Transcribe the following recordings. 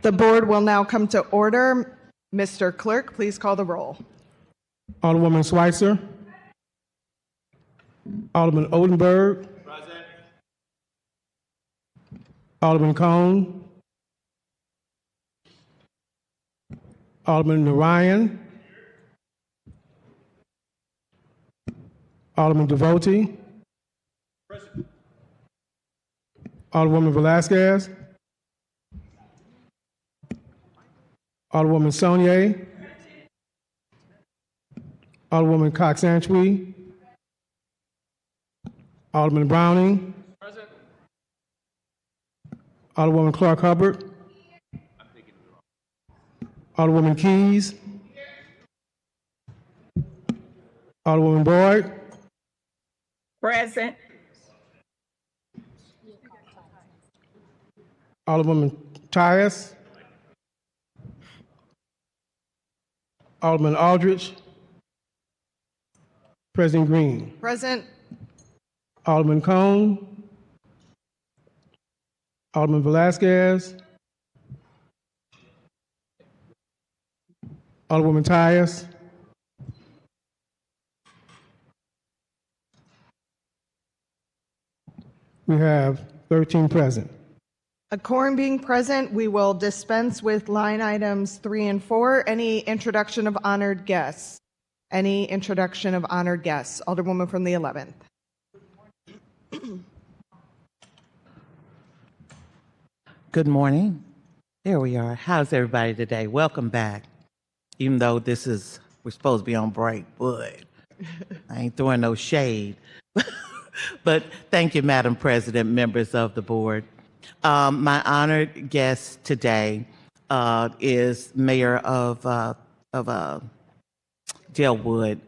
The board will now come to order. Mr. Clerk, please call the roll. Alderwoman Schweitzer. Alderman Oldenburg. Present. Alderman Cone. Alderman Narayan. Alderman Devotee. Present. Alderwoman Velasquez. Alderwoman Saunier. Alderwoman Cox-Antwi. Alderman Browning. Present. Alderwoman Clark Hubbard. Alderwoman Keys. Alderwoman Boyd. Present. Alderwoman Tyus. Alderman Aldridge. President Green. Present. Alderman Cone. Alderman Velasquez. Alderwoman Tyus. We have 13 present. A quorum being present, we will dispense with line items 3 and 4. Any introduction of honored guests? Any introduction of honored guests? Alderwoman from the 11th. Good morning. There we are. How's everybody today? Welcome back. Even though we're supposed to be on break, but I ain't throwing no shade. But thank you, Madam President, members of the board. My honored guest today is Mayor of Dalewood,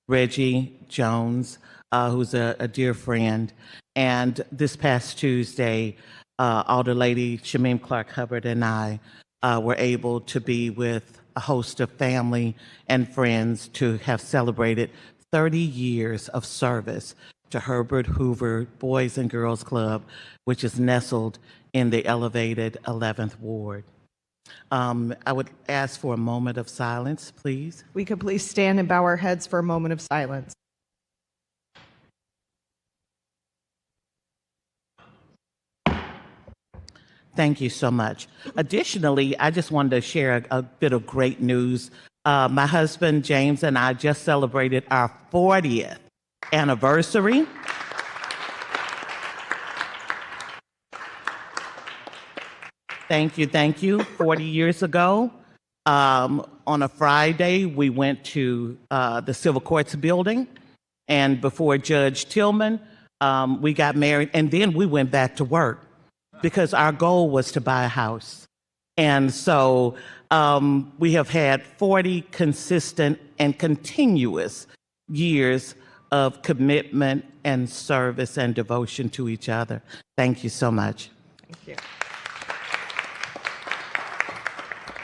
Reggie Jones, who's a dear friend. And this past Tuesday, Alder Lady Shamim Clark Hubbard and I were able to be with a host of family and friends to have celebrated 30 years of service to Herbert Hoover Boys and Girls Club, which is nestled in the elevated 11th Ward. I would ask for a moment of silence, please. We could please stand and bow our heads for a moment of silence. Thank you so much. Additionally, I just wanted to share a bit of great news. My husband, James, and I just celebrated our 40th anniversary. Thank you. 40 years ago, on a Friday, we went to the Civil Courts building, and before Judge Tillman, we got married, and then we went back to work because our goal was to buy a house. And so we have had 40 consistent and continuous years of commitment and service and devotion to each other. Thank you so much. Thank you.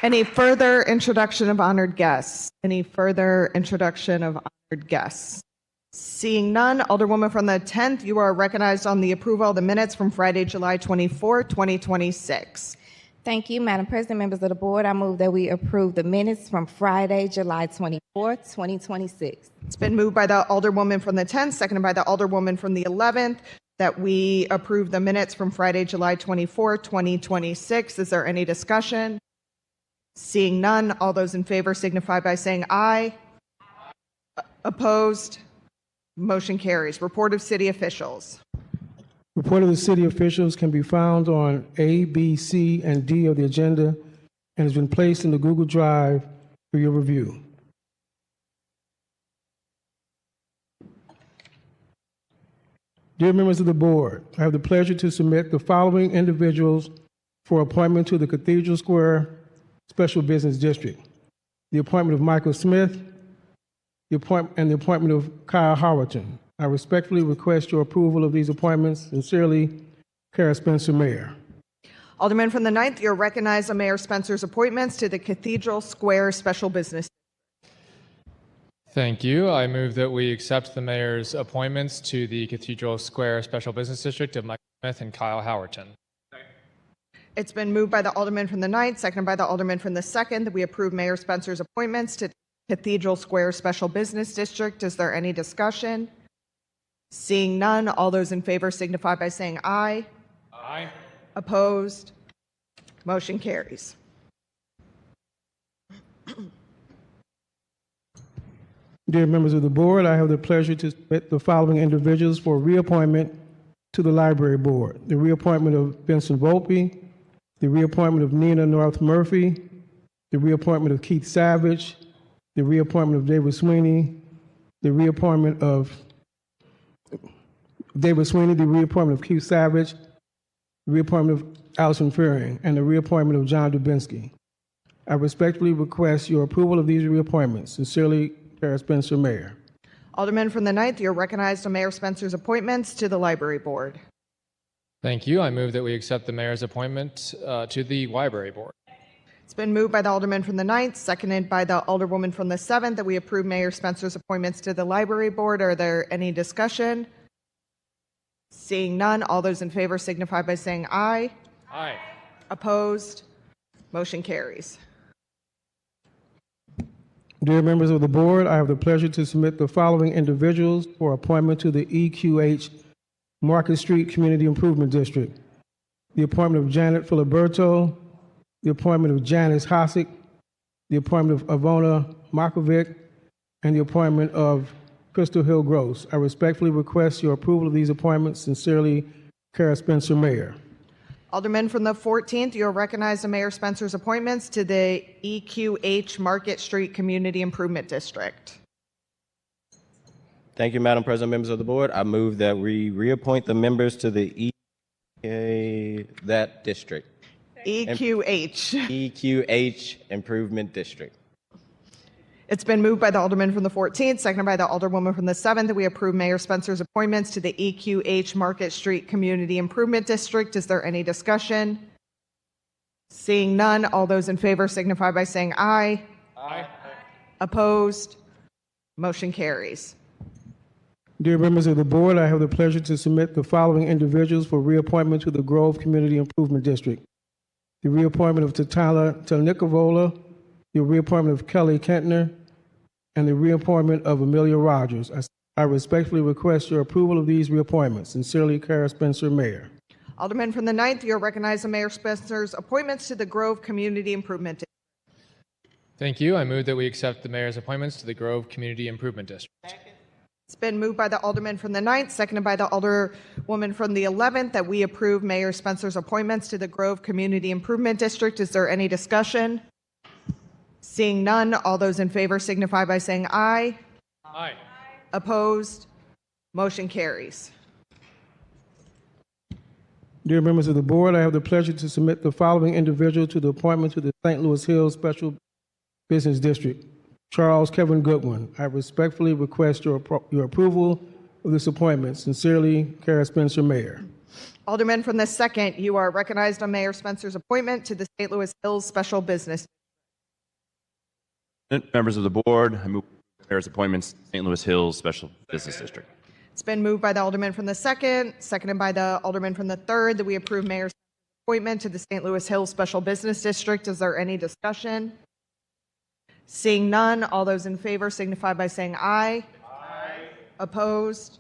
Any further introduction of honored guests? Any further introduction of honored guests? Seeing none, Alderwoman from the 10th, you are recognized on the approval of the minutes from Friday, July 24, 2026. Thank you, Madam President, members of the board. I move that we approve the minutes from Friday, July 24, 2026. It's been moved by the Alderwoman from the 10th, seconded by the Alderwoman from the 11th, that we approve the minutes from Friday, July 24, 2026. Is there any discussion? Seeing none, all those in favor signify by saying aye. Opposed? Motion carries. Report of city officials. Report of the city officials can be found on A, B, C, and D of the agenda and has been placed in the Google Drive for your review. Dear members of the board, I have the pleasure to submit the following individuals for appointment to the Cathedral Square Special Business District. The appointment of Michael Smith, the appointment of Kyle Howerton. I respectfully request your approval of these appointments. Sincerely, Kara Spencer, Mayor. Alderman from the 9th, you're recognized on Mayor Spencer's appointments to the Cathedral Square Special Business. Thank you. I move that we accept the mayor's appointments to the Cathedral Square Special Business District of Michael Smith and Kyle Howerton. It's been moved by the Alderman from the 9th, seconded by the Alderman from the 2nd, that we approve Mayor Spencer's appointments to Cathedral Square Special Business District. Is there any discussion? Seeing none, all those in favor signify by saying aye. Aye. Opposed? Motion carries. Dear members of the board, I have the pleasure to submit the following individuals for reappointment to the Library Board. The reappointment of Vincent Volpe, the reappointment of Nina North Murphy, the reappointment of Keith Savage, the reappointment of David Sweeney, the reappointment of David Sweeney, the reappointment of Keith Savage, the reappointment of Allison Fearing, and the reappointment of John Dubinsky. I respectfully request your approval of these reappointments. Sincerely, Kara Spencer, Mayor. Alderman from the 9th, you're recognized on Mayor Spencer's appointments to the Library Board. Thank you. I move that we accept the mayor's appointment to the library board. It's been moved by the Alderman from the 9th, seconded by the Alderwoman from the 7th, that we approve Mayor Spencer's appointments to the Library Board. Are there any discussion? Seeing none, all those in favor signify by saying aye. Aye. Opposed? Motion carries. Dear members of the board, I have the pleasure to submit the following individuals for appointment to the EQH Market Street Community Improvement District. The appointment of Janet Filiberto, the appointment of Janice Hosick, the appointment of Ivona Markovic, and the appointment of Crystal Hill Gross. I respectfully request your approval of these appointments. Sincerely, Kara Spencer, Mayor. Alderman from the 14th, you're recognized on Mayor Spencer's appointments to the EQH Market Street Community Improvement District. Thank you, Madam President, members of the board. I move that we reappoint the members to the that district. EQH Improvement District. It's been moved by the Alderman from the 14th, seconded by the Alderwoman from the 7th, that we approve Mayor Spencer's appointments to the EQH Market Street Community Improvement District. Is there any discussion? Seeing none, all those in favor signify by saying aye. Aye. Opposed? Motion carries. Dear members of the board, I have the pleasure to submit the following individuals for reappointment to the Grove Community Improvement District. The reappointment of Tatala Telnikovola, the reappointment of Kelly Kentner, and the reappointment of Amelia Rogers. I respectfully request your approval of these reappointments. Sincerely, Kara Spencer, Mayor. Alderman from the 9th, you're recognized on Mayor Spencer's appointments to the Grove Community Improvement District. Thank you. I move that we accept the mayor's appointments to the Grove Community Improvement District. It's been moved by the Alderman from the 9th, seconded by the Alderwoman from the 11th, that we approve Mayor Spencer's appointments to the Grove Community Improvement District. Is there any discussion? Seeing none, all those in favor signify by saying aye. Aye. Opposed? Motion carries. Dear members of the board, I have the pleasure to submit the following individual to the appointment to the St. Louis Hills Special Business District. Charles Kevin Goodwin. I respectfully request your approval of this appointment. Sincerely, Kara Spencer, Mayor. Alderman from the 2nd, you are recognized on Mayor Spencer's appointment to the St. Louis Hills Special Business. Members of the board, I move the mayor's appointments to St. Louis Hills Special Business District. It's been moved by the Alderman from the 2nd, seconded by the Alderman from the 3rd, that we approve Mayor's appointment to the St. Louis Hills Special Business District. Is there any discussion? Seeing none, all those in favor signify by saying aye. Aye. Opposed?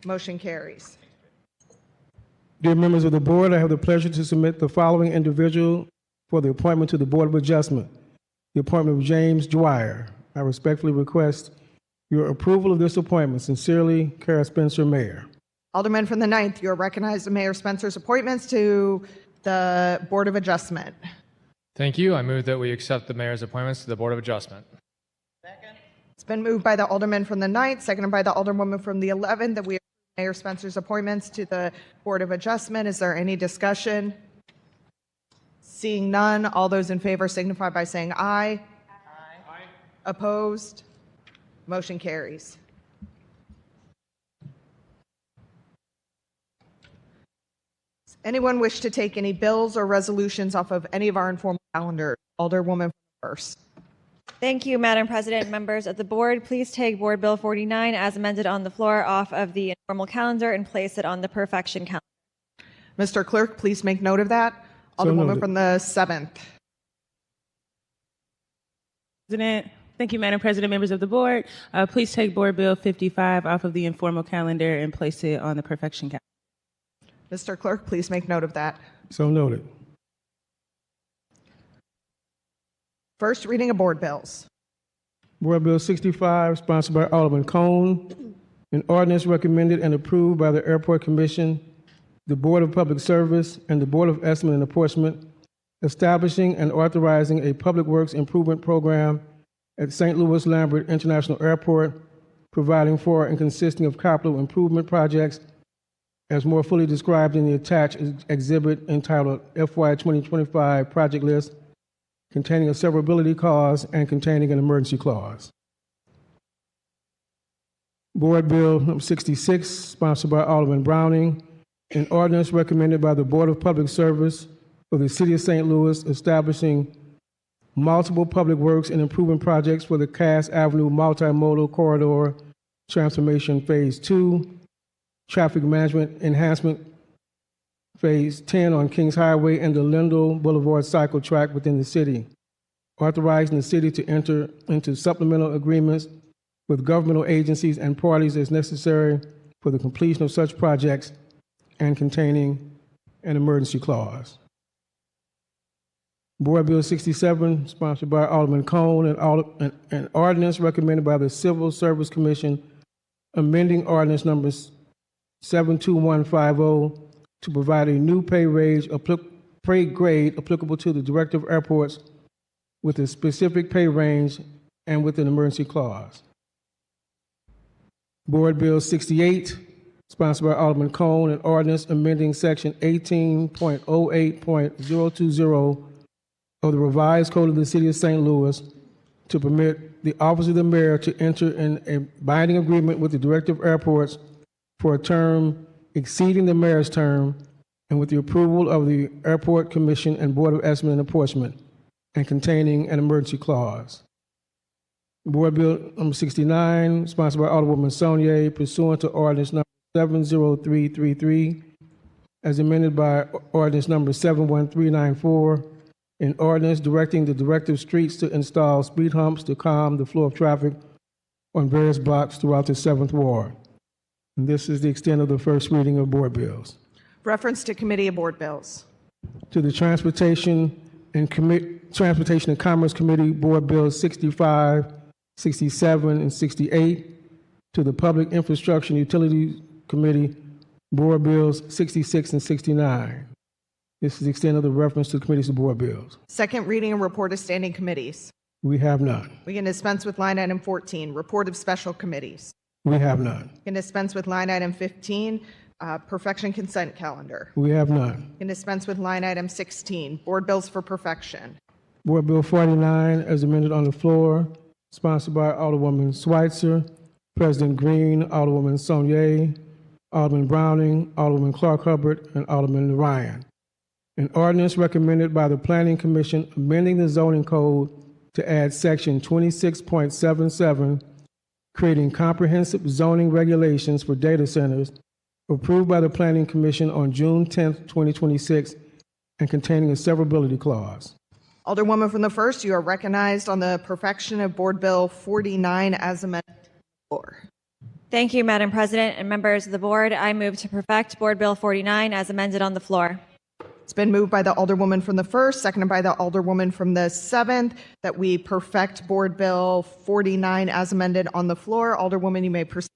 Motion carries. Dear members of the board, I have the pleasure to submit the following individual for the appointment to the Board of Adjustment. The appointment of James Dwyer. I respectfully request your approval of this appointment. Sincerely, Kara Spencer, Mayor. Alderman from the 9th, you are recognized on Mayor Spencer's appointments to the Board of Adjustment. Thank you. I move that we accept the mayor's appointments to the Board of Adjustment. It's been moved by the Alderman from the 9th, seconded by the Alderwoman from the 11th, that we approve Mayor Spencer's appointments to the Board of Adjustment. Is there any discussion? Seeing none, all those in favor signify by saying aye. Aye. Opposed? Motion carries. Does anyone wish to take any bills or resolutions off of any of our informal calendars? Alderwoman first. Thank you, Madam President. Members of the board, please take Board Bill 49 as amended on the floor off of the informal calendar and place it on the perfection calendar. Mr. Clerk, please make note of that. Alderwoman noted. from the 7th. President. Thank you, Madam President, members of the board. Please take Board Bill 55 off of the informal calendar and place it on the perfection calendar. Mr. Clerk, please make note of that. So noted. First reading of board bills. Board Bill 65, sponsored by Alderman Cone, an ordinance recommended and approved by the Airport Commission, the Board of Public Service, and the Board of Estimate and Apportionment, establishing and authorizing a public works improvement program at St. Louis Lambert International Airport, providing for and consisting of capital improvement projects as more fully described in the attached exhibit entitled FY 2025 Project List, containing a severability clause and containing an emergency clause. Board Bill number 66, sponsored by Alderman Browning, an ordinance recommended by the Board of Public Service for the City of St. Louis, establishing multiple public works and improvement projects for the Cass Avenue Multimodal Corridor Transformation Phase 2, Traffic Management Enhancement Phase 10 on Kings Highway and the Lindell Boulevard Cycle Track within the city, authorizing the city to enter into supplemental agreements with governmental agencies and parties as necessary for the completion of such projects and containing an emergency clause. Board Bill 67, sponsored by Alderman Cone, an ordinance recommended by the Civil Service Commission, amending ordinance number 72150 to provide a new pay grade applicable to the Director of Airports with a specific pay range and with an emergency clause. Board Bill 68, sponsored by Alderman Cone, an ordinance amending Section 18.08.020 of the revised Code of the City of St. Louis to permit the Office of the Mayor to enter in a binding agreement with the Director of Airports for a term exceeding the mayor's term and with the approval of the Airport Commission and Board of Estimate and Apportionment and containing an emergency clause. Board Bill number 69, sponsored by Alderwoman Saulnier, pursuant to ordinance number 70333, as amended by ordinance number 71394, an ordinance directing the Director of Streets to install speed humps to calm the flow of traffic on various blocks throughout the 7th Ward. And this is the extent of the first reading of board bills. Reference to committee of board bills. To the Transportation and Commerce Committee, Board Bills 65, 67, and 68. To the Public Infrastructure and Utilities Committee, Board Bills 66 and 69. This is the extent of the reference to the committees of board bills. Second reading and report of standing committees. We have none. We can dispense with line item 14, report of special committees. We have none. We can dispense with line item 15, perfection consent calendar. We have none. We can dispense with line item 16, board bills for perfection. Board Bill 49, as amended on the floor, sponsored by Alderwoman Schweitzer, President Green, Alderwoman Saulnier, Alderman Browning, Alderman Clark Hubbard, and Alderman Ryan. An ordinance recommended by the Planning Commission amending the zoning code to add section 26.77, creating comprehensive zoning regulations for data centers, approved by the Planning Commission on June 10, 2026, and containing a severability clause. Alderwoman from the 1st, you are recognized on the perfection of board bill 49 as amended. Thank you, Madam President and members of the board. I move to perfect Board Bill 49 as amended on the floor. It's been moved by the Alderwoman from the 1st, seconded by the Alderwoman from the 7th, that we perfect Board Bill 49 as amended on the floor. Alderwoman, you may proceed.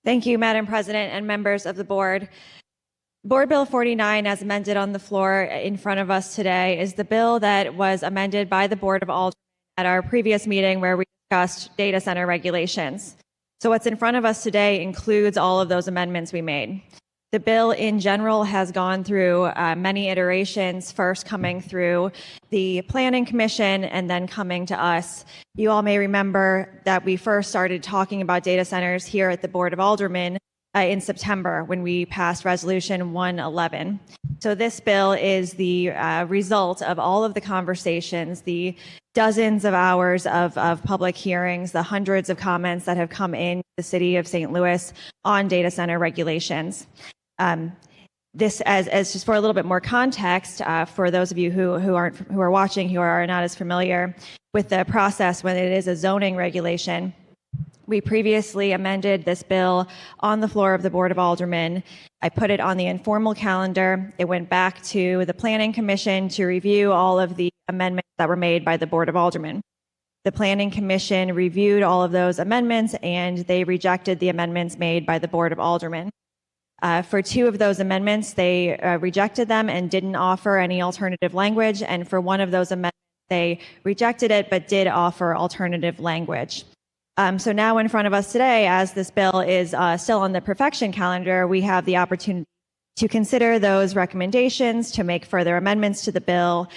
Thank you, Madam President and members of the board. Board Bill 49 as amended on the floor in front of us today is the bill that was amended by the Board of Aldermen at our previous meeting where we discussed data center regulations. So what's in front of us today includes all of those amendments we made. The bill in general has gone through many iterations, first coming through the Planning Commission and then coming to us. You all may remember that we first started talking about data centers here at the Board of Aldermen in September when we passed Resolution 111. So this bill is the result of all of the conversations, the dozens of hours of public hearings, the hundreds of comments that have come in the city of St. Louis on data center regulations. this as just for a little bit more context for those of you who are watching who are not as familiar with the process when it is a zoning regulation. We previously amended this bill on the floor of the Board of Aldermen. I put it on the informal calendar. It went back to the Planning Commission to review all of the amendments that were made by the Board of Aldermen. The Planning Commission reviewed all of those amendments and they rejected the amendments made by the Board of Aldermen. For two of those amendments, they rejected them and didn't offer any alternative language. And for one of those amendments, they rejected it but did offer alternative language. So now in front of us today, as this bill is still on the perfection calendar, we have the opportunity to consider those recommendations, to make further amendments to the bill,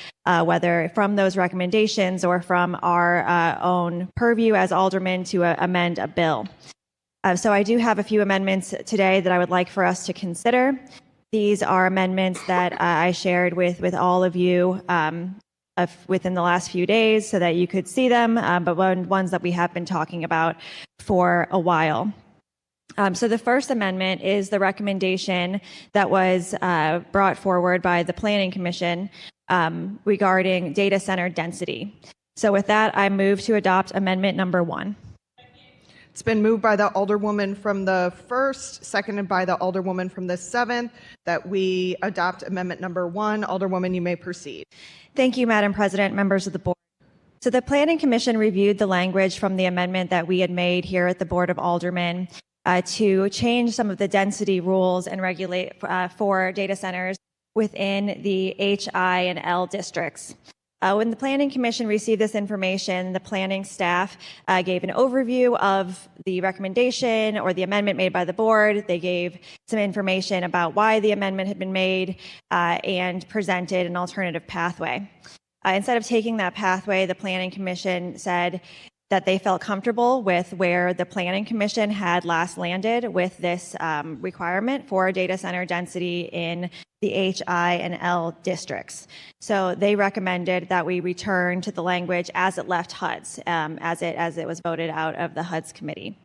whether from those recommendations or from our own purview as aldermen to amend a bill. So I do have a few amendments today that I would like for us to consider. These are amendments that I shared with all of you within the last few days so that you could see them, but ones that we have been talking about for a while. So the first amendment is the recommendation that was brought forward by the Planning Commission regarding data center density. So with that, I move to adopt amendment number 1. It's been moved by the Alderwoman from the 1st, seconded by the Alderwoman from the 7th, that we adopt amendment number 1. Alderwoman, you may proceed. Thank you, Madam President, members of the board. So the Planning Commission reviewed the language from the amendment that we had made here at the Board of Aldermen to change some of the density rules and regulate for data centers within the H, I, and L districts. When the Planning Commission received this information, the planning staff gave an overview of the recommendation or the amendment made by the board. They gave some information about why the amendment had been made and presented an alternative pathway. Instead of taking that pathway, the Planning Commission said that they felt comfortable with where the Planning Commission had last landed with this requirement for data center density in the H, I, and L districts. So they recommended that we return to the language as it left HUDs, as it was voted out of the HUDs committee.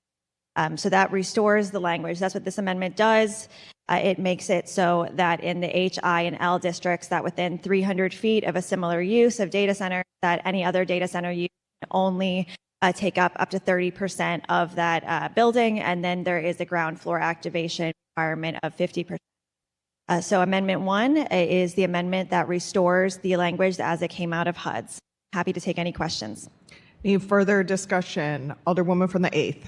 So that restores the language. That's what this amendment does. It makes it so that in the H, I, and L districts, that within 300 feet of a similar use of data center, that any other data center use can only take up to 30% of that building, and then there is a ground floor activation requirement of 50%. So Amendment 1 is the amendment that restores the language as it came out of HUDs. Happy to take any questions. Any further discussion? Alderwoman from the 8th.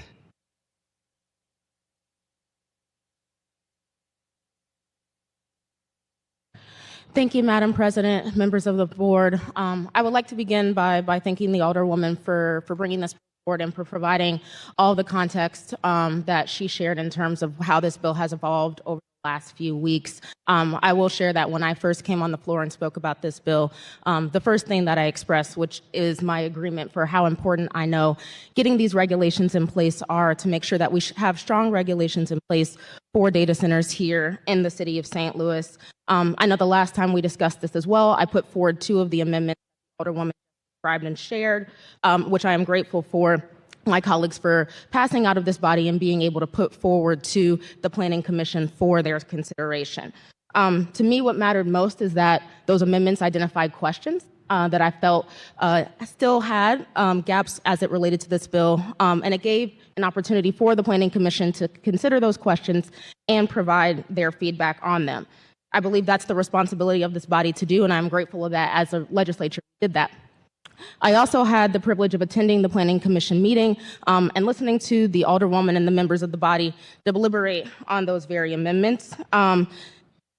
Thank you, Madam President, members of the board. I would like to begin by thanking the Alderwoman for bringing this forward and for providing all the context that she shared in terms of how this bill has evolved over the last few weeks. I will share that when I first came on the floor and spoke about this bill, the first thing that I expressed, which is my agreement for how important I know getting these regulations in place are to make sure that we have strong regulations in place for data centers here in the city of St. Louis. I know the last time we discussed this as well, I put forward 2 of the amendments the Alderwoman described and shared, which I am grateful for my colleagues for passing out of this body and being able to put forward to the Planning Commission for their consideration. To me, what mattered most is that those amendments identified questions that I felt still had gaps as it related to this bill, and it gave an opportunity for the Planning Commission to consider those questions and provide their feedback on them. I believe that's the responsibility of this body to do, and I'm grateful of that as a legislature did that. I also had the privilege of attending the Planning Commission meeting and listening to the Alderwoman and the members of the body deliberate on those very amendments.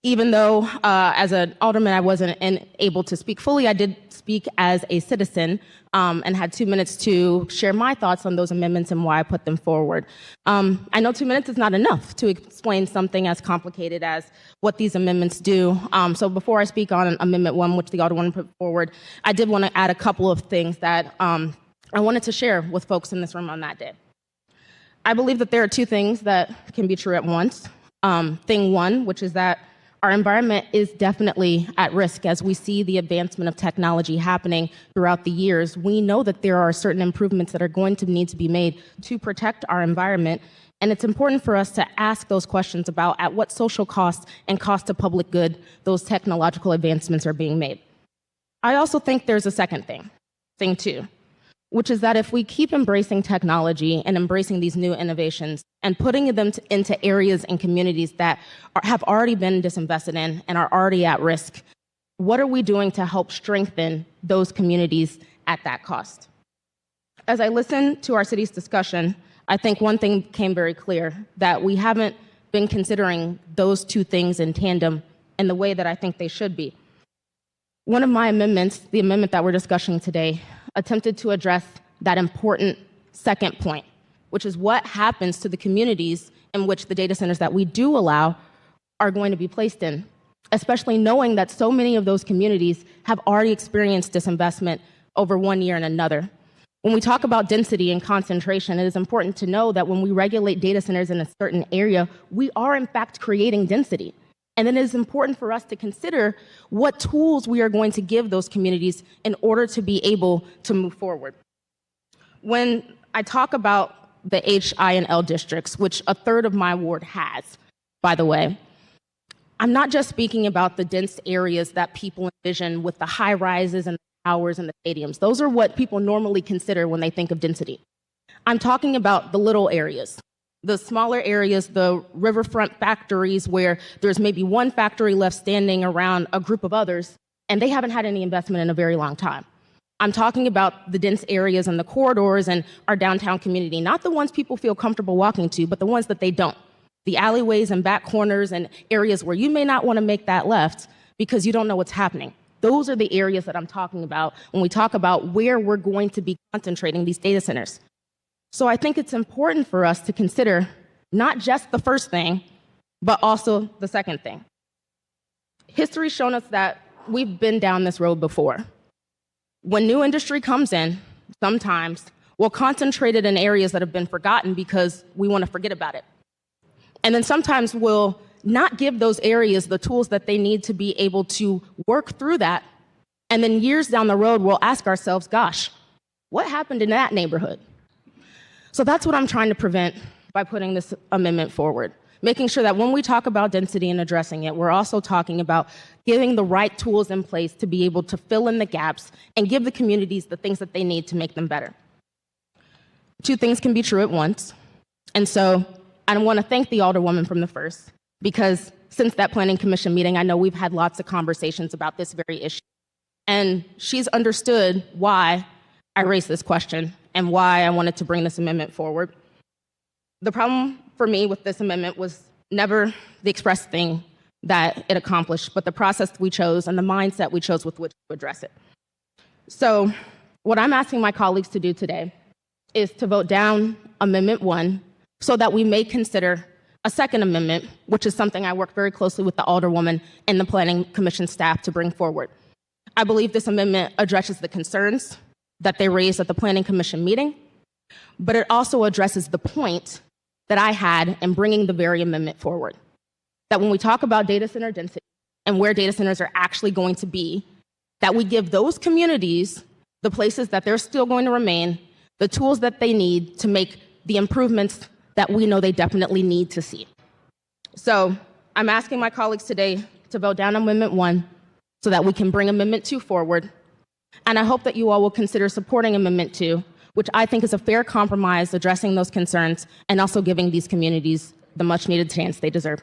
Even though as an alderman I wasn't able to speak fully, I did speak as a citizen and had 2 minutes to share my thoughts on those amendments and why I put them forward. I know 2 minutes is not enough to explain something as complicated as what these amendments do. So before I speak on Amendment 1, which the Alderwoman put forward, I did want to add a couple of things that I wanted to share with folks in this room on that day. I believe that there are 2 things that can be true at once. Thing 1, which is that Our environment is definitely at risk as we see the advancement of technology happening throughout the years. We know that there are certain improvements that are going to need to be made to protect our environment. And it's important for us to ask those questions about at what social cost and cost of public good those technological advancements are being made. I also think there's a second thing too, which is that if we keep embracing technology and embracing these new innovations and putting them into areas and communities that have already been disinvested in and are already at risk, what are we doing to help strengthen those communities at that cost? As I listened to our city's discussion, I think one thing became very clear, that we haven't been considering those two things in tandem in the way that I think they should be. One of my amendments, the amendment that we're discussing today, attempted to address that important second point, which is what happens to the communities in which the data centers that we do allow are going to be placed in, especially knowing that so many of those communities have already experienced disinvestment over one year and another. When we talk about density and concentration, it is important to know that when we regulate data centers in a certain area, we are in fact creating density. And then it is important for us to consider what tools we are going to give those communities in order to be able to move forward. When I talk about the H, I, and L districts, which a third of my ward has, by the way, I'm not just speaking about the dense areas that people envision with the high rises and the towers and the stadiums. Those are what people normally consider when they think of density. I'm talking about the little areas, the smaller areas, the riverfront factories where there's maybe one factory left standing around a group of others, and they haven't had any investment in a very long time. I'm talking about the dense areas and the corridors and our downtown community, not the ones people feel comfortable walking to, but the ones that they don't. The alleyways and back corners and areas where you may not want to make that left because you don't know what's happening. Those are the areas that I'm talking about when we talk about where we're going to be concentrating these data centers. So I think it's important for us to consider not just the first thing, but also the second thing. History's shown us that we've been down this road before. When new industry comes in, sometimes we'll concentrate it in areas that have been forgotten because we want to forget about it. And then sometimes we'll not give those areas the tools that they need to be able to work through that. And then years down the road, we'll ask ourselves, gosh, what happened in that neighborhood? So that's what I'm trying to prevent by putting this amendment forward, making sure that when we talk about density and addressing it, we're also talking about giving the right tools in place to be able to fill in the gaps and give the communities the things that they need to make them better. Two things can be true at once. And so I want to thank the Alderwoman from the 1st, because since that Planning Commission meeting, I know we've had lots of conversations about this very issue. And she's understood why I raised this question and why I wanted to bring this amendment forward. The problem for me with this amendment was never the express thing that it accomplished, but the process we chose and the mindset we chose with which to address it. So what I'm asking my colleagues to do today is to vote down Amendment 1 so that we may consider a second amendment, which is something I worked very closely with the Alderwoman and the Planning Commission staff to bring forward. I believe this amendment addresses the concerns that they raised at the Planning Commission meeting, but it also addresses the point that I had in bringing the very amendment forward. That when we talk about data center density and where data centers are actually going to be, that we give those communities the places that they're still going to remain, the tools that they need to make the improvements that we know they definitely need to see. So I'm asking my colleagues today to vote down Amendment 1 so that we can bring Amendment 2 forward. And I hope that you all will consider supporting Amendment 2, which I think is a fair compromise addressing those concerns and also giving these communities the much needed chance they deserve.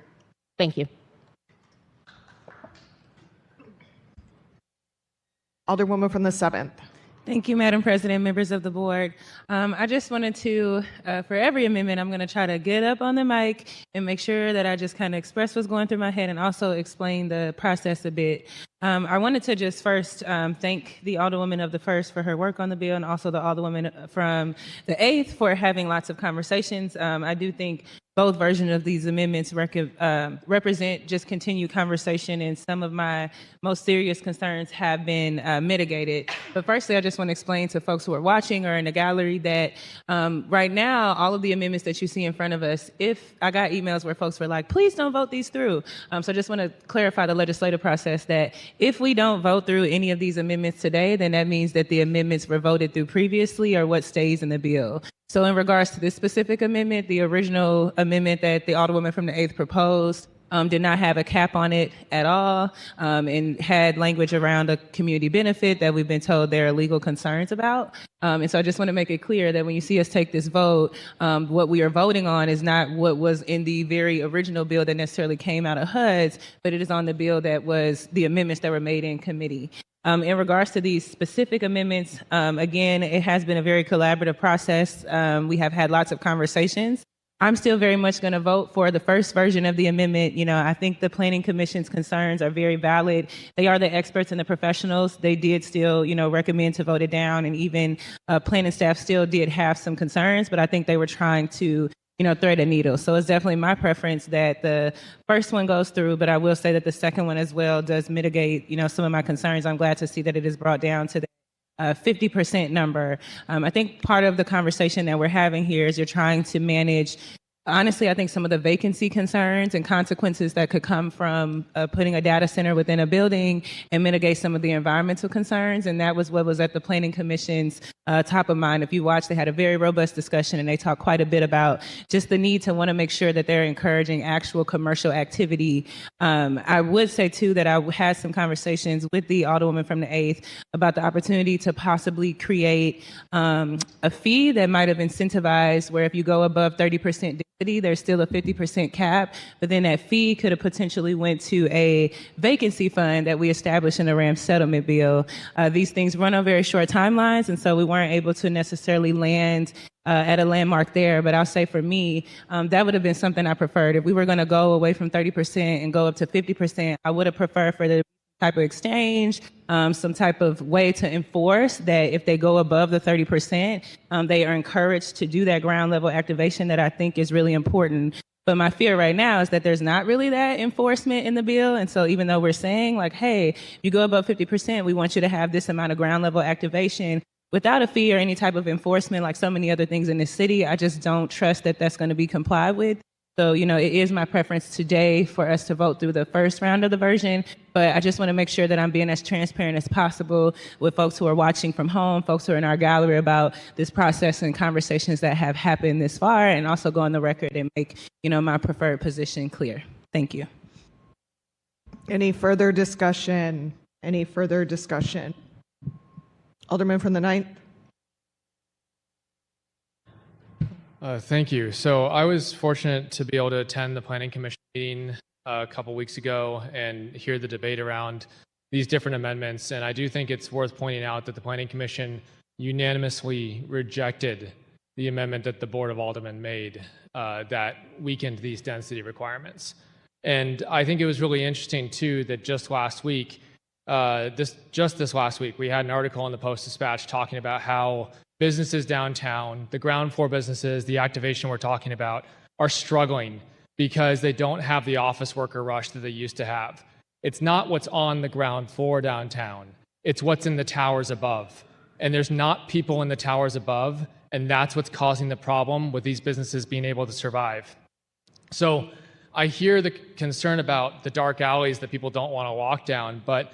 Thank you. Alderwoman from the 7th. Thank you, Madam President, members of the board. I just wanted to, for every amendment, I'm going to try to get up on the mic and make sure that I just kind of express what's going through my head and also explain the process a bit. I wanted to just first thank the Alderwoman of the 1st for her work on the bill and also the Alderwoman from the 8th for having lots of conversations. I do think both versions of these amendments represent just continued conversation, and some of my most serious concerns have been mitigated. But firstly, I just want to explain to folks who are watching or in the gallery that right now, all of the amendments that you see in front of us, if I got emails where folks were like, please don't vote these through. So I just want to clarify the legislative process that if we don't vote through any of these amendments today, then that means that the amendments were voted through previously or what stays in the bill. So in regards to this specific amendment, the original amendment that the Alderwoman from the 8th proposed did not have a cap on it at all, and had language around a community benefit that we've been told there are legal concerns about. And so I just want to make it clear that when you see us take this vote, what we are voting on is not what was in the very original bill that necessarily came out of HUD's, but it is on the bill that was the amendments that were made in committee. In regards to these specific amendments, again, it has been a very collaborative process. We have had lots of conversations. I'm still very much going to vote for the first version of the amendment. You know, I think the Planning Commission's concerns are very valid. They are the experts and the professionals. They did still, recommend to vote it down, and even planning staff still did have some concerns, but I think they were trying to thread a needle. So it's definitely my preference that the first one goes through, but I will say that the second one as well does mitigate, some of my concerns. I'm glad to see that it is brought down to the 50% number. I think part of the conversation that we're having here is you're trying to manage, honestly, I think some of the vacancy concerns and consequences that could come from putting a data center within a building and mitigate some of the environmental concerns. And that was what was at the Planning Commission's top of mind. If you watch, they had a very robust discussion, and they talked quite a bit about just the need to want to make sure that they're encouraging actual commercial activity. I would say, too, that I had some conversations with the Alderwoman from the 8th about the opportunity to possibly create a fee that might have incentivized where if you go above 30% there's still a 50% cap, but then that fee could have potentially went to a vacancy fund that we established in the RAM settlement bill. These things run on very short timelines, and so we weren't able to necessarily land at a landmark there. But I'll say for me, that would have been something I preferred. If we were going to go away from 30% and go up to 50%, I would have preferred for the type of exchange, some type of way to enforce that if they go above the 30%, they are encouraged to do that ground level activation that I think is really important. But my fear right now is that there's not really that enforcement in the bill. And so even though we're saying like, hey, you go above 50%, we want you to have this amount of ground level activation, without a fee or any type of enforcement like so many other things in this city, I just don't trust that that's going to be complied with. So, it is my preference today for us to vote through the first round of the version, but I just want to make sure that I'm being as transparent as possible with folks who are watching from home, folks who are in our gallery about this process and conversations that have happened this far, and also go on the record and make, my preferred position clear. Thank you. Any further discussion? Any further discussion? Alderman from the 9th. Thank you. So I was fortunate to be able to attend the Planning Commission meeting a couple weeks ago and hear the debate around these different amendments. And I do think it's worth pointing out that the Planning Commission unanimously rejected the amendment that the Board of Aldermen made that weakened these density requirements. And I think it was really interesting, too, that just last week, this last week, we had an article in the Post-Dispatch talking about how businesses downtown, the ground floor businesses, the activation we're talking about, are struggling because they don't have the office worker rush that they used to have. It's not what's on the ground floor downtown. It's what's in the towers above. And there's not people in the towers above, and that's what's causing the problem with these businesses being able to survive. So I hear the concern about the dark alleys that people don't want to walk down, but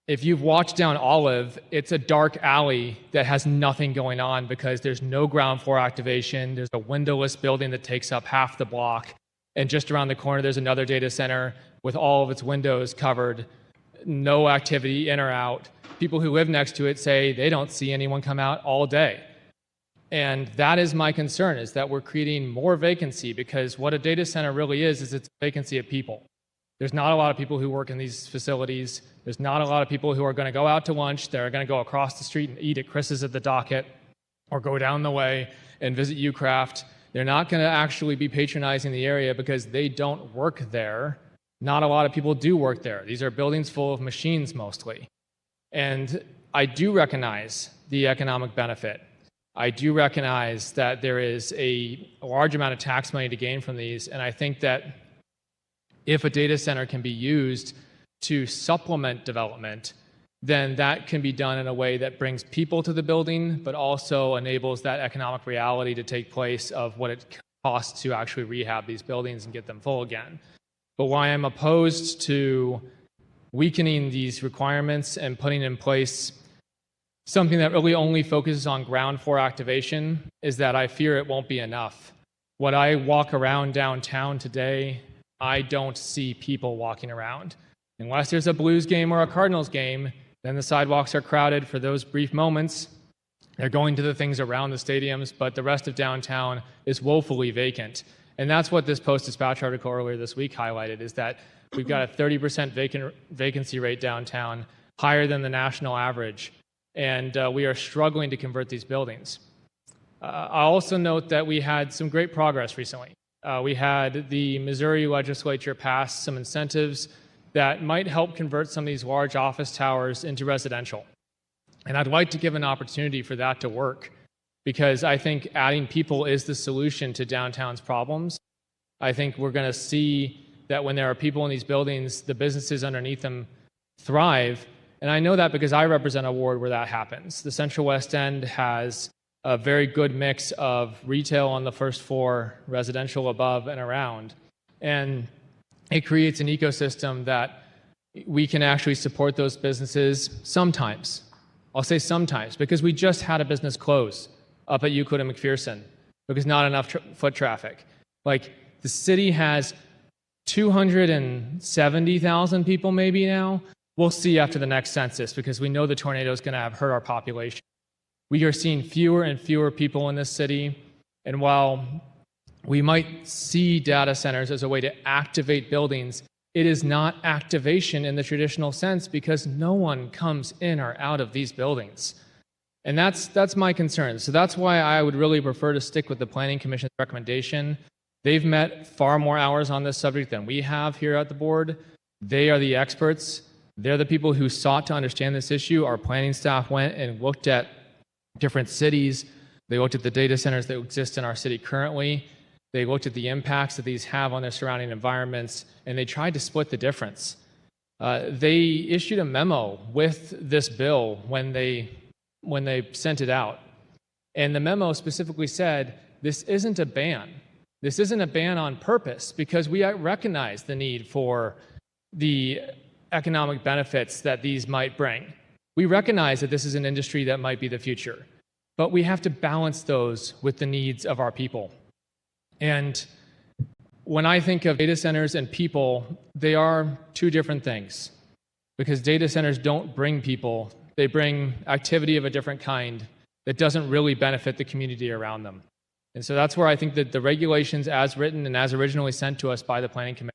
if you've walked down Olive, it's a dark alley that has nothing going on because there's no ground floor activation. There's a windowless building that takes up half the block. And just around the corner, there's another data center with all of its windows covered, no activity in or out. People who live next to it say they don't see anyone come out all day. And that is my concern, is that we're creating more vacancy, because what a data center really is it's a vacancy of people. There's not a lot of people who work in these facilities. There's not a lot of people who are going to go out to lunch. They're going to go across the street and eat at Chris's at the Docket, or go down the way and visit Ucraft. They're not going to actually be patronizing the area because they don't work there. Not a lot of people do work there. These are buildings full of machines mostly. And I do recognize the economic benefit. I do recognize that there is a large amount of tax money to gain from these, and I think that if a data center can be used to supplement development, then that can be done in a way that brings people to the building, but also enables that economic reality to take place of what it costs to actually rehab these buildings and get them full again. But why I'm opposed to weakening these requirements and putting in place something that really only focuses on ground floor activation is that I fear it won't be enough. When I walk around downtown today, I don't see people walking around. Unless there's a Blues game or a Cardinals game, then the sidewalks are crowded for those brief moments. They're going to the things around the stadiums, but the rest of downtown is woefully vacant. And that's what this Post-Dispatch article earlier this week highlighted, is that we've got a 30% vacancy rate downtown, higher than the national average, and we are struggling to convert these buildings. I also note that we had some great progress recently. We had the Missouri legislature pass some incentives that might help convert some of these large office towers into residential. And I'd like to give an opportunity for that to work, because I think adding people is the solution to downtown's problems. I think we're going to see that when there are people in these buildings, the businesses underneath them thrive. And I know that because I represent a ward where that happens. The Central West End has a very good mix of retail on the first floor, residential above and around. And it creates an ecosystem that we can actually support those businesses sometimes. I'll say sometimes, because we just had a business close up at Euclid and McPherson because not enough foot traffic. Like, the city has 270,000 people maybe now. We'll see after the next census, because we know the tornado is going to have hurt our population. We are seeing fewer and fewer people in this city, and while we might see data centers as a way to activate buildings, it is not activation in the traditional sense, because no one comes in or out of these buildings. And that's my concern. So that's why I would really prefer to stick with the Planning Commission's recommendation. They've met far more hours on this subject than we have here at the board. They are the experts. They're the people who sought to understand this issue. Our planning staff went and looked at different cities. They looked at the data centers that exist in our city currently. They looked at the impacts that these have on their surrounding environments, and they tried to split the difference. They issued a memo with this bill when they sent it out. And the memo specifically said, this isn't a ban. This isn't a ban on purpose, because we recognize the need for the economic benefits that these might bring. We recognize that this is an industry that might be the future, but we have to balance those with the needs of our people. And when I think of data centers and people, they are two different things, because data centers don't bring people. They bring activity of a different kind that doesn't really benefit the community around them. And so that's where I think that the regulations as written and as originally sent to us by the Planning Commission,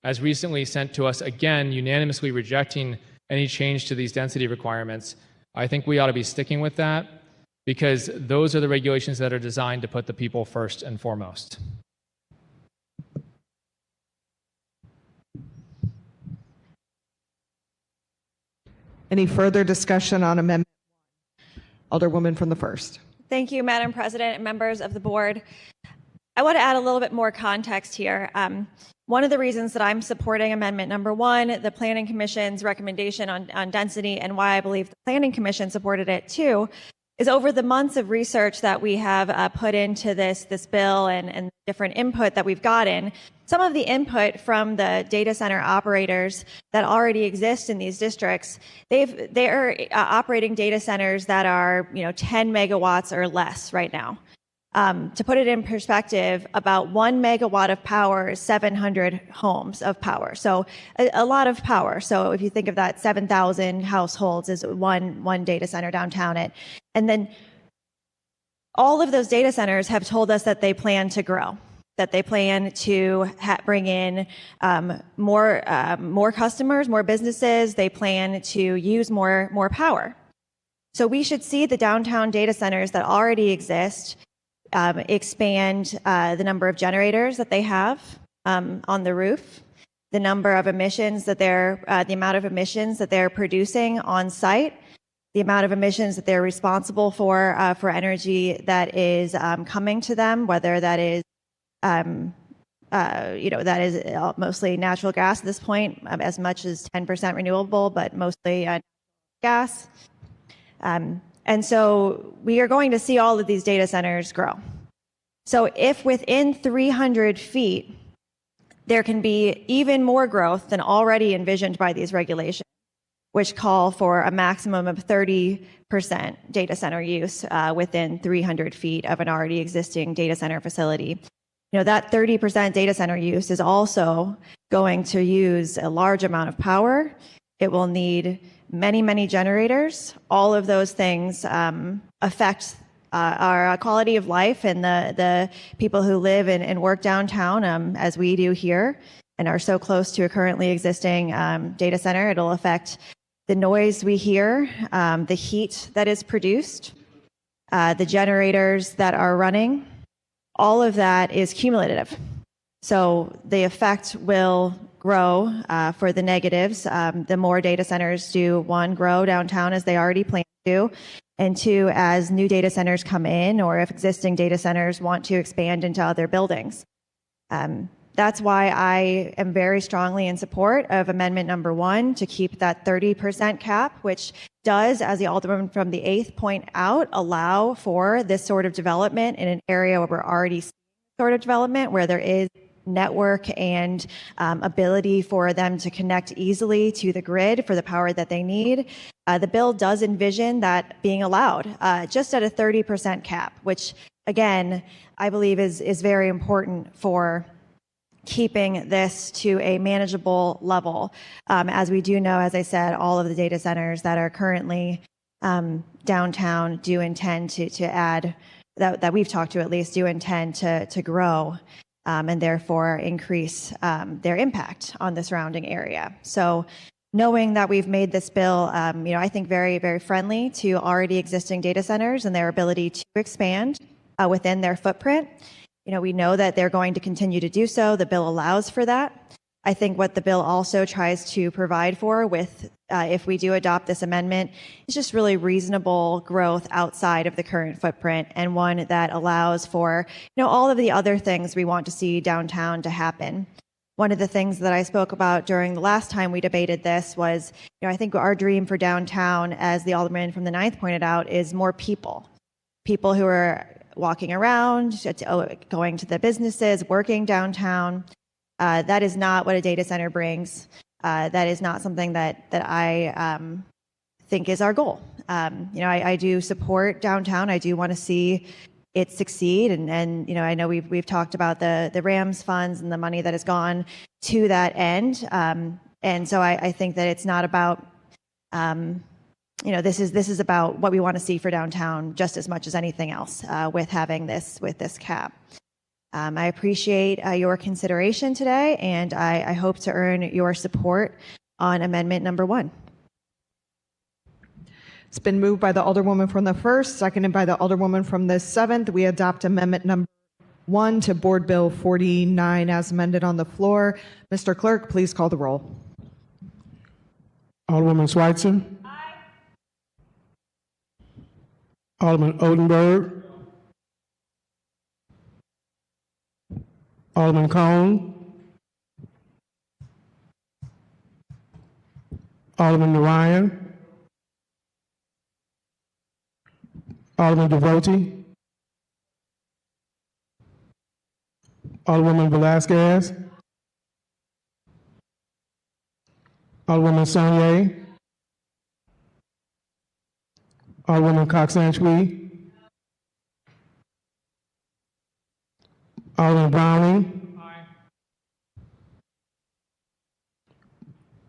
as recently sent to us again, unanimously rejecting any change to these density requirements, I think we ought to be sticking with that, because those are the regulations that are designed to put the people first and foremost. Any further discussion on Amendment 1? Alderwoman from the 1st. Thank you, Madam President and members of the board. I want to add a little bit more context here. One of the reasons that I'm supporting Amendment number 1, the Planning Commission's recommendation on density, and why I believe the Planning Commission supported it too, is over the months of research that we have put into this bill and different input that we've gotten. Some of the input from the data center operators that already exist in these districts, they're operating data centers that are 10 megawatts or less right now. To put it in perspective, about 1 megawatt of power is 700 homes of power. So a lot of power. So if you think of that, 7,000 households is one data center downtown. And then all of those data centers have told us that they plan to grow, that they plan to bring in more customers, more businesses. They plan to use more power. So we should see the downtown data centers that already exist expand the number of generators that they have on the roof, the amount of emissions that they're producing on site, the amount of emissions that they're responsible for energy that is coming to them, whether that is that is mostly natural gas at this point, as much as 10% renewable, but mostly gas. And so we are going to see all of these data centers grow. So if within 300 feet, there can be even more growth than already envisioned by these regulations, which call for a maximum of 30% data center use within 300 feet of an already existing data center facility. That 30% data center use is also going to use a large amount of power. It will need many, many generators. All of those things affect our quality of life and the people who live and work downtown, as we do here, and are so close to a currently existing data center. It'll affect the noise we hear, the heat that is produced, the generators that are running. All of that is cumulative. So the effect will grow for the negatives. The more data centers do, one, grow downtown as they already plan to, and two, as new data centers come in, or if existing data centers want to expand into other buildings. That's why I am very strongly in support of amendment number 1 to keep that 30% cap, which does, as the Alderman from the 8th point out, allow for this sort of development in an area where we're already seeing sort of development, where there is network and ability for them to connect easily to the grid for the power that they need. The bill does envision that being allowed just at a 30% cap, which again, I believe is very important for keeping this to a manageable level. As we do know, as I said, all of the data centers that are currently downtown do intend to add, that we've talked to at least, do intend to grow and therefore increase their impact on the surrounding area. So knowing that we've made this bill, I think very, very friendly to already existing data centers and their ability to expand within their footprint. We know that they're going to continue to do so. The bill allows for that. I think what the bill also tries to provide for with, if we do adopt this amendment, is just really reasonable growth outside of the current footprint, and one that allows for, all of the other things we want to see downtown to happen. One of the things that I spoke about during the last time we debated this was, I think our dream for downtown, as the Alderman from the 9th pointed out, is more people who are walking around, going to the businesses, working downtown. That is not what a data center brings. That is not something that I think is our goal. I do support downtown. I do want to see it succeed. And I know we've talked about the Rams funds and the money that has gone to that end. And so I think that it's not about, this is about what we want to see for downtown just as much as anything else with having this cap. I appreciate your consideration today, and I hope to earn your support on amendment number 1. It's been moved by the Alderwoman from the 1st, seconded by the Alderwoman from the 7th. We adopt amendment number 1 to Board Bill 49 as amended on the floor. Mr. Clerk, please call the roll. Alderwoman Schweitzer. Aye. Alderman Odenberg. Alderman Cone. Alderman Narayan. Alderman Devoti. Alderwoman Velasquez. Alderwoman Saunier. Alderwoman Cox-Sanchwe. Alderman Browning. Aye.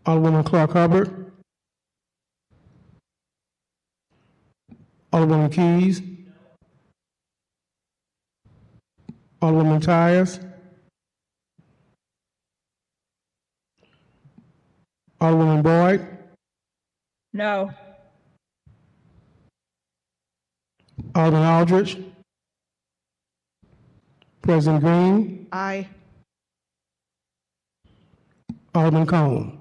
Alderwoman Clark Hubbard. Alderwoman Keys. Alderwoman Tyus. Alderwoman Boyd. No. Alderman Aldridge. President Green. Aye. Alderman Cone.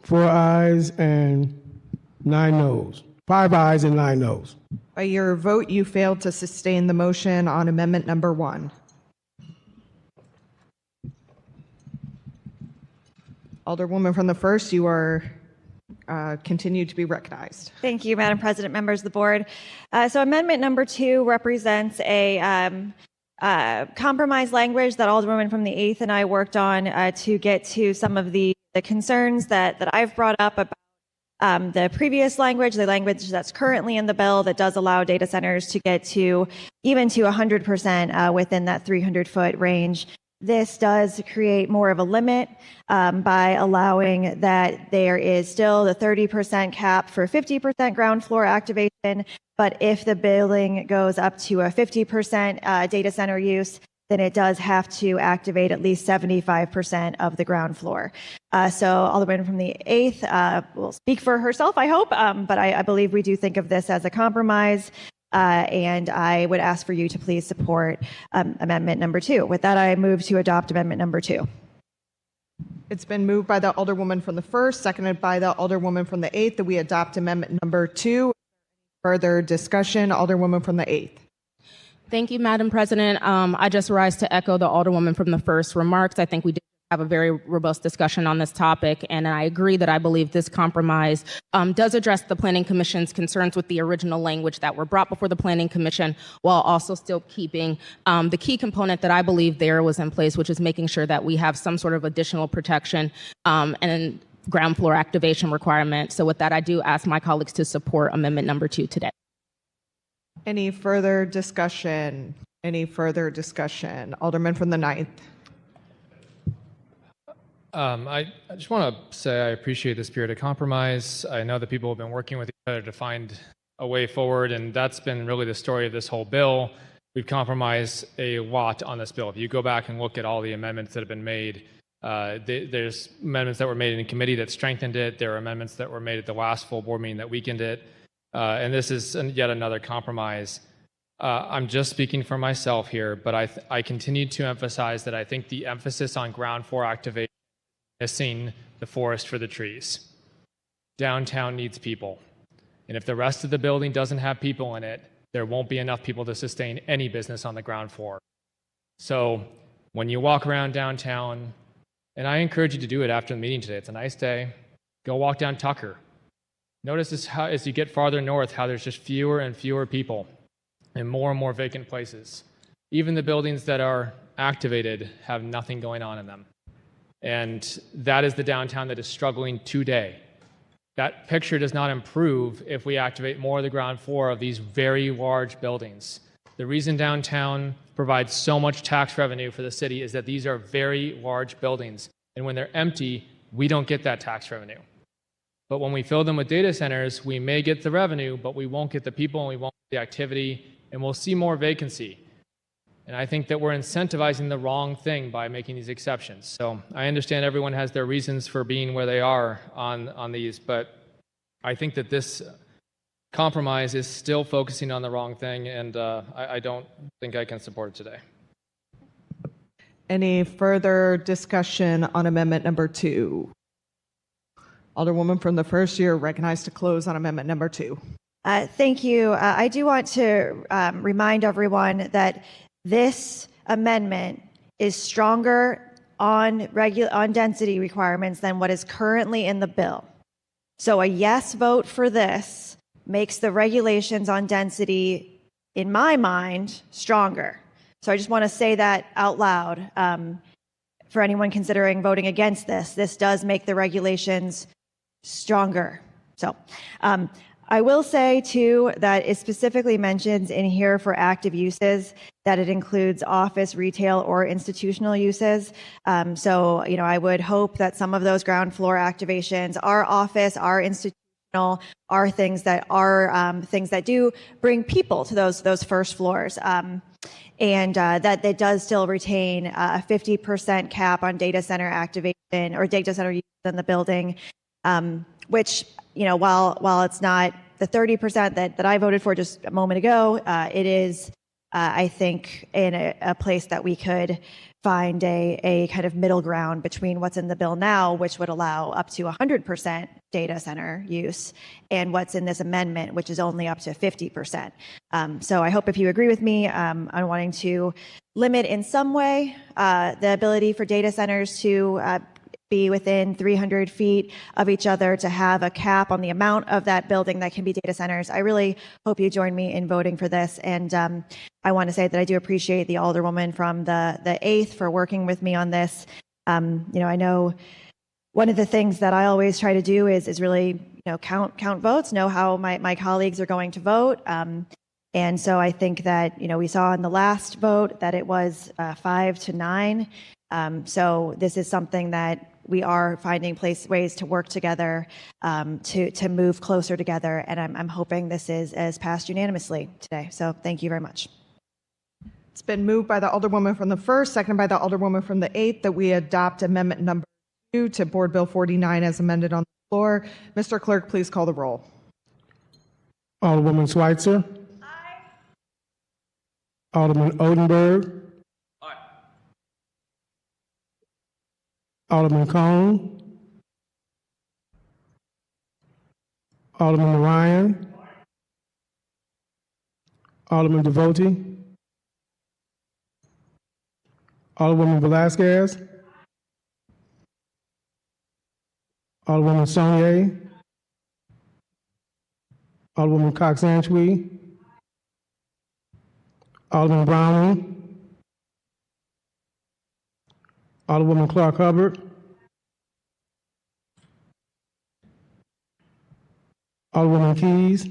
4 ayes and 9 noes. 5 ayes and 9 noes. By your vote, you failed to sustain the motion on amendment number 1. Alderwoman from the 1st, you are continued to be recognized. Thank you, Madam President, members of the board. So amendment number 2 represents a compromise language that Alderwoman from the 8th and I worked on to get to some of the concerns that I've brought up about the previous language, the language that's currently in the bill that does allow data centers to get to even to 100% within that 300-foot range. This does create more of a limit by allowing that there is still the 30% cap for 50% ground floor activation, but if the building goes up to a 50% data center use, then it does have to activate at least 75% of the ground floor. So Alderman from the 8th will speak for herself, I hope, but I believe we do think of this as a compromise. And I would ask for you to please support amendment number 2. With that, I move to adopt amendment number 2. It's been moved by the Alderwoman from the 1st, seconded by the Alderwoman from the 8th, that we adopt amendment number 2. Further discussion, Alderwoman from the 8th. Thank you, Madam President. I just rise to echo the Alderwoman from the 1st remarks. I think we did have a very robust discussion on this topic, and I agree that I believe this compromise does address the Planning Commission's concerns with the original language that were brought before the Planning Commission, while also still keeping the key component that I believe there was in place, which is making sure that we have some sort of additional protection and ground floor activation requirement. So with that, I do ask my colleagues to support amendment number 2 today. Any further discussion? Any further discussion? Alderman from the 9th. I just want to say I appreciate the spirit of compromise. I know that people have been working with each other to find a way forward, and that's been really the story of this whole bill. We've compromised a lot on this bill. If you go back and look at all the amendments that have been made, there's amendments that were made in committee that strengthened it. There are amendments that were made at the last full board meeting that weakened it. And this is yet another compromise. I'm just speaking for myself here, but I continue to emphasize that I think the emphasis on ground floor activation missing the forest for the trees. Downtown needs people. And if the rest of the building doesn't have people in it, there won't be enough people to sustain any business on the ground floor. So when you walk around downtown, and I encourage you to do it after the meeting today, it's a nice day, go walk down Tucker. Notice this how, as you get farther north, how there's just fewer and fewer people and more vacant places. Even the buildings that are activated have nothing going on in them. And that is the downtown that is struggling today. That picture does not improve if we activate more of the ground floor of these very large buildings. The reason downtown provides so much tax revenue for the city is that these are very large buildings. And when they're empty, we don't get that tax revenue. But when we fill them with data centers, we may get the revenue, but we won't get the people and we won't get the activity, and we'll see more vacancy. And I think that we're incentivizing the wrong thing by making these exceptions. So I understand everyone has their reasons for being where they are on these, but I think that this compromise is still focusing on the wrong thing, and I don't think I can support it today. Any further discussion on amendment number 2? Alderwoman from the 1st, you're recognized to close on amendment number 2. Thank you. I do want to remind everyone that this amendment is stronger on density requirements than what is currently in the bill. So a yes vote for this makes the regulations on density, in my mind, stronger. So I just want to say that out loud for anyone considering voting against this. This does make the regulations stronger. So I will say, too, that it specifically mentions in here for active uses that it includes office, retail, or institutional uses. So, I would hope that some of those ground floor activations are office, are institutional, are things that do bring people to those first floors. And that it does still retain a 50% cap on data center activation or data center use in the building, which, while it's not the 30% that I voted for just a moment ago, it is I think in a place that we could find a kind of middle ground between what's in the bill now, which would allow up to 100% data center use, and what's in this amendment, which is only up to 50%. So I hope if you agree with me on wanting to limit in some way the ability for data centers to be within 300 feet of each other, to have a cap on the amount of that building that can be data centers. I really hope you join me in voting for this. And I want to say that I do appreciate the Alderwoman from the 8th for working with me on this. I know one of the things that I always try to do is really count votes, know how my colleagues are going to vote. And so I think that, we saw in the last vote that it was 5-9. So this is something that we are finding ways to work together to move closer together. And I'm hoping this is passed unanimously today. So thank you very much. It's been moved by the Alderwoman from the 1st, seconded by the Alderwoman from the 8th, that we adopt amendment number 2 to Board Bill 49 as amended on the floor. Mr. Clerk, please call the roll. Alderwoman Schweitzer. Aye. Alderman Odenberg. Aye. Alderman Cone. Alderman Ryan. Alderman Devotee. Alderwoman Velasquez. Alderwoman Saunier. Alderwoman Cox-Antwi. Alderman Browning. Alderwoman Clark Hubbard. Alderwoman Keys.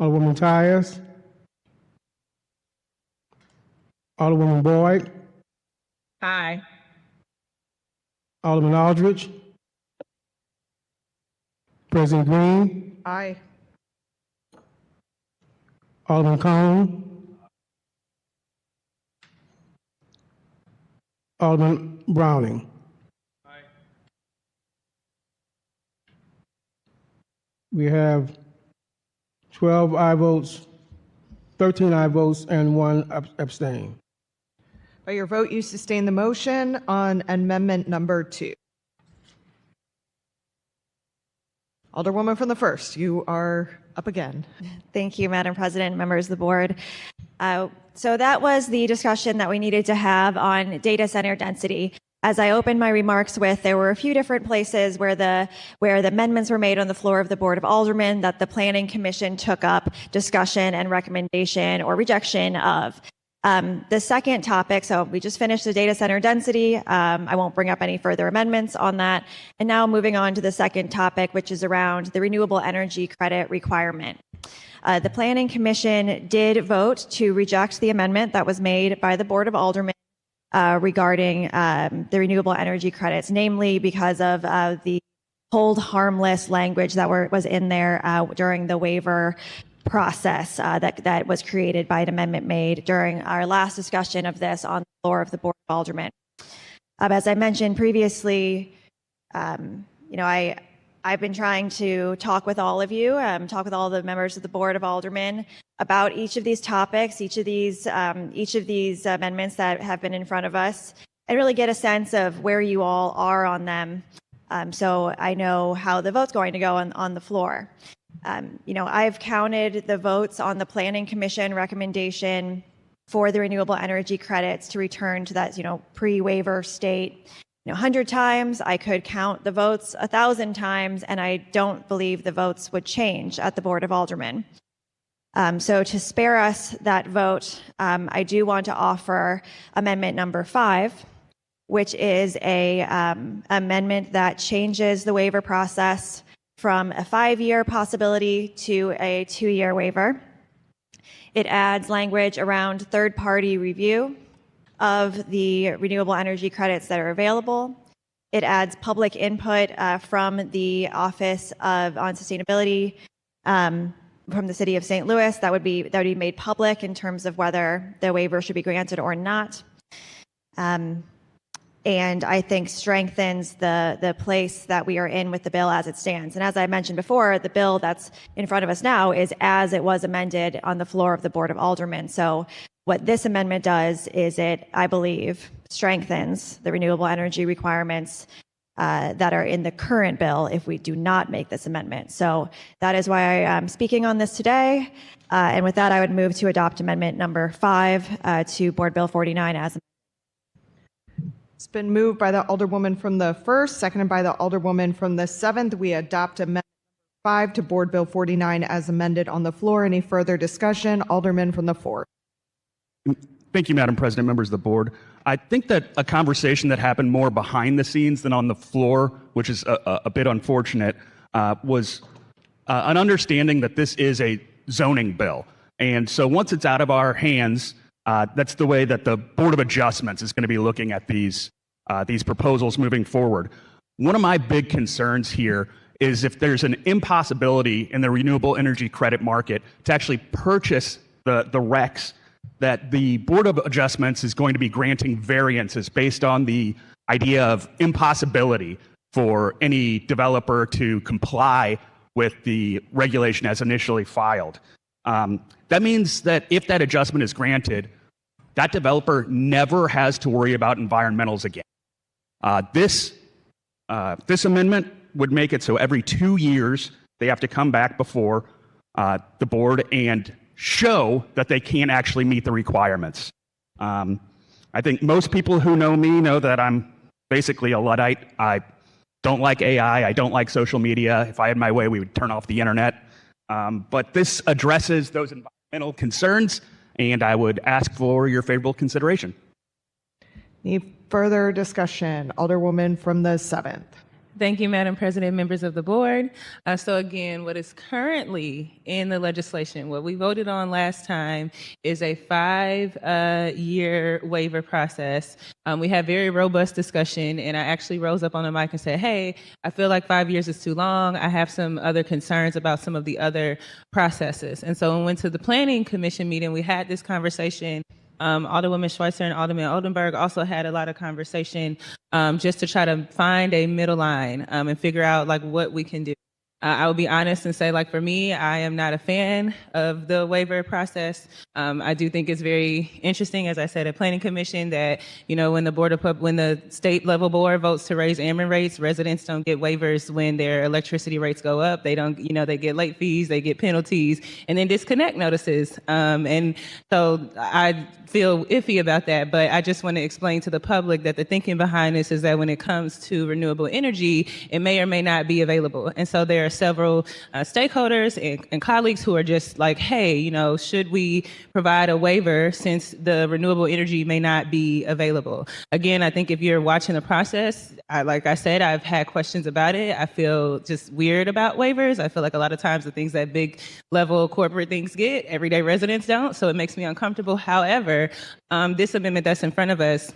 Alderwoman Tyus. Alderwoman Boyd. Aye. Alderman Aldridge. President Green. Aye. Alderman Cone. Alderman Browning. Aye. We have 12 aye votes, 13 aye votes, and 1 abstain. By your vote, you sustain the motion on amendment number 2. Alderwoman from the 1st, you are up again. Thank you, Madam President, members of the board. So that was the discussion that we needed to have on data center density. As I opened my remarks with, there were a few different places where the amendments were made on the floor of the Board of Aldermen that the Planning Commission took up discussion and recommendation or rejection of. The second topic, so we just finished the data center density. I won't bring up any further amendments on that. And now moving on to the second topic, which is around the renewable energy credit requirement. The Planning Commission did vote to reject the amendment that was made by the Board of Aldermen regarding the renewable energy credits, namely because of the hold harmless language that was in there during the waiver process that was created by an amendment made during our last discussion of this on the floor of the Board of Aldermen. As I mentioned previously, I've been trying to talk with all of you, talk with all the members of the Board of Aldermen about each of these topics, each of these amendments that have been in front of us, and really get a sense of where you all are on them, so I know how the vote's going to go on the floor. I've counted the votes on the Planning Commission recommendation for the renewable energy credits to return to that, pre-waiver state, 100 times. I could count the votes 1,000 times, and I don't believe the votes would change at the Board of Aldermen. So to spare us that vote, I do want to offer amendment number 5, which is a amendment that changes the waiver process from a 5-year possibility to a 2-year waiver. It adds language around third-party review of the renewable energy credits that are available. It adds public input from the Office on Sustainability from the City of St. Louis that would be made public in terms of whether the waiver should be granted or not. and I think strengthens the place that we are in with the bill as it stands. And as I mentioned before, the bill that's in front of us now is as it was amended on the floor of the Board of Aldermen. So what this amendment does is it, I believe, strengthens the renewable energy requirements that are in the current bill if we do not make this amendment. So that is why I'm speaking on this today. And with that, I would move to adopt amendment number 5 to Board Bill 49 as amended. It's been moved by the Alderwoman from the 1st, seconded by the Alderwoman from the 7th. We adopt amendment 5 to Board Bill 49 as amended on the floor. Any further discussion? Alderman from the 4th. Thank you, Madam President, members of the board. I think that a conversation that happened more behind the scenes than on the floor, which is a bit unfortunate, was an understanding that this is a zoning bill. And so once it's out of our hands, that's the way that the Board of Adjustments is going to be looking at these proposals moving forward. One of my big concerns here is if there's an impossibility in the renewable energy credit market to actually purchase the RECs, that the Board of Adjustments is going to be granting variances based on the idea of impossibility for any developer to comply with the regulation as initially filed. That means that if that adjustment is granted, that developer never has to worry about environmentals again. This amendment would make it so every 2 years they have to come back before the board and show that they can't actually meet the requirements. I think most people who know me know that I'm basically a Luddite. I don't like AI. I don't like social media. If I had my way, we would turn off the internet. But this addresses those environmental concerns, and I would ask for your favorable consideration. Any further discussion? Alderwoman from the 7th. Thank you, Madam President, members of the board. So again, what is currently in the legislation, what we voted on last time is a 5-year waiver process. We had very robust discussion, and I actually rose up on the mic and said, hey, I feel like 5 years is too long. I have some other concerns about some of the other processes. And so when we went to the Planning Commission meeting, we had this conversation. Alderwoman Schweitzer and Alderman Oldenburg also had a lot of conversation just to try to find a middle line and figure out like what we can do. I will be honest and say, like, for me, I am not a fan of the waiver process. I do think it's very interesting, as I said, at Planning Commission, that, you know, when the state level board votes to raise Ameren rates, residents don't get waivers when their electricity rates go up. They don't, you know, they get late fees, they get penalties, and then disconnect notices. And so I feel iffy about that, but I just want to explain to the public that the thinking behind this is that when it comes to renewable energy, it may or may not be available. And so there are several stakeholders and colleagues who are just like, hey, you know, should we provide a waiver since the renewable energy may not be available? Again, I think if you're watching the process, like I said, I've had questions about it. I feel just weird about waivers. I feel like a lot of times the things that big level corporate things get, everyday residents don't, so it makes me uncomfortable. However, this amendment that's in front of us,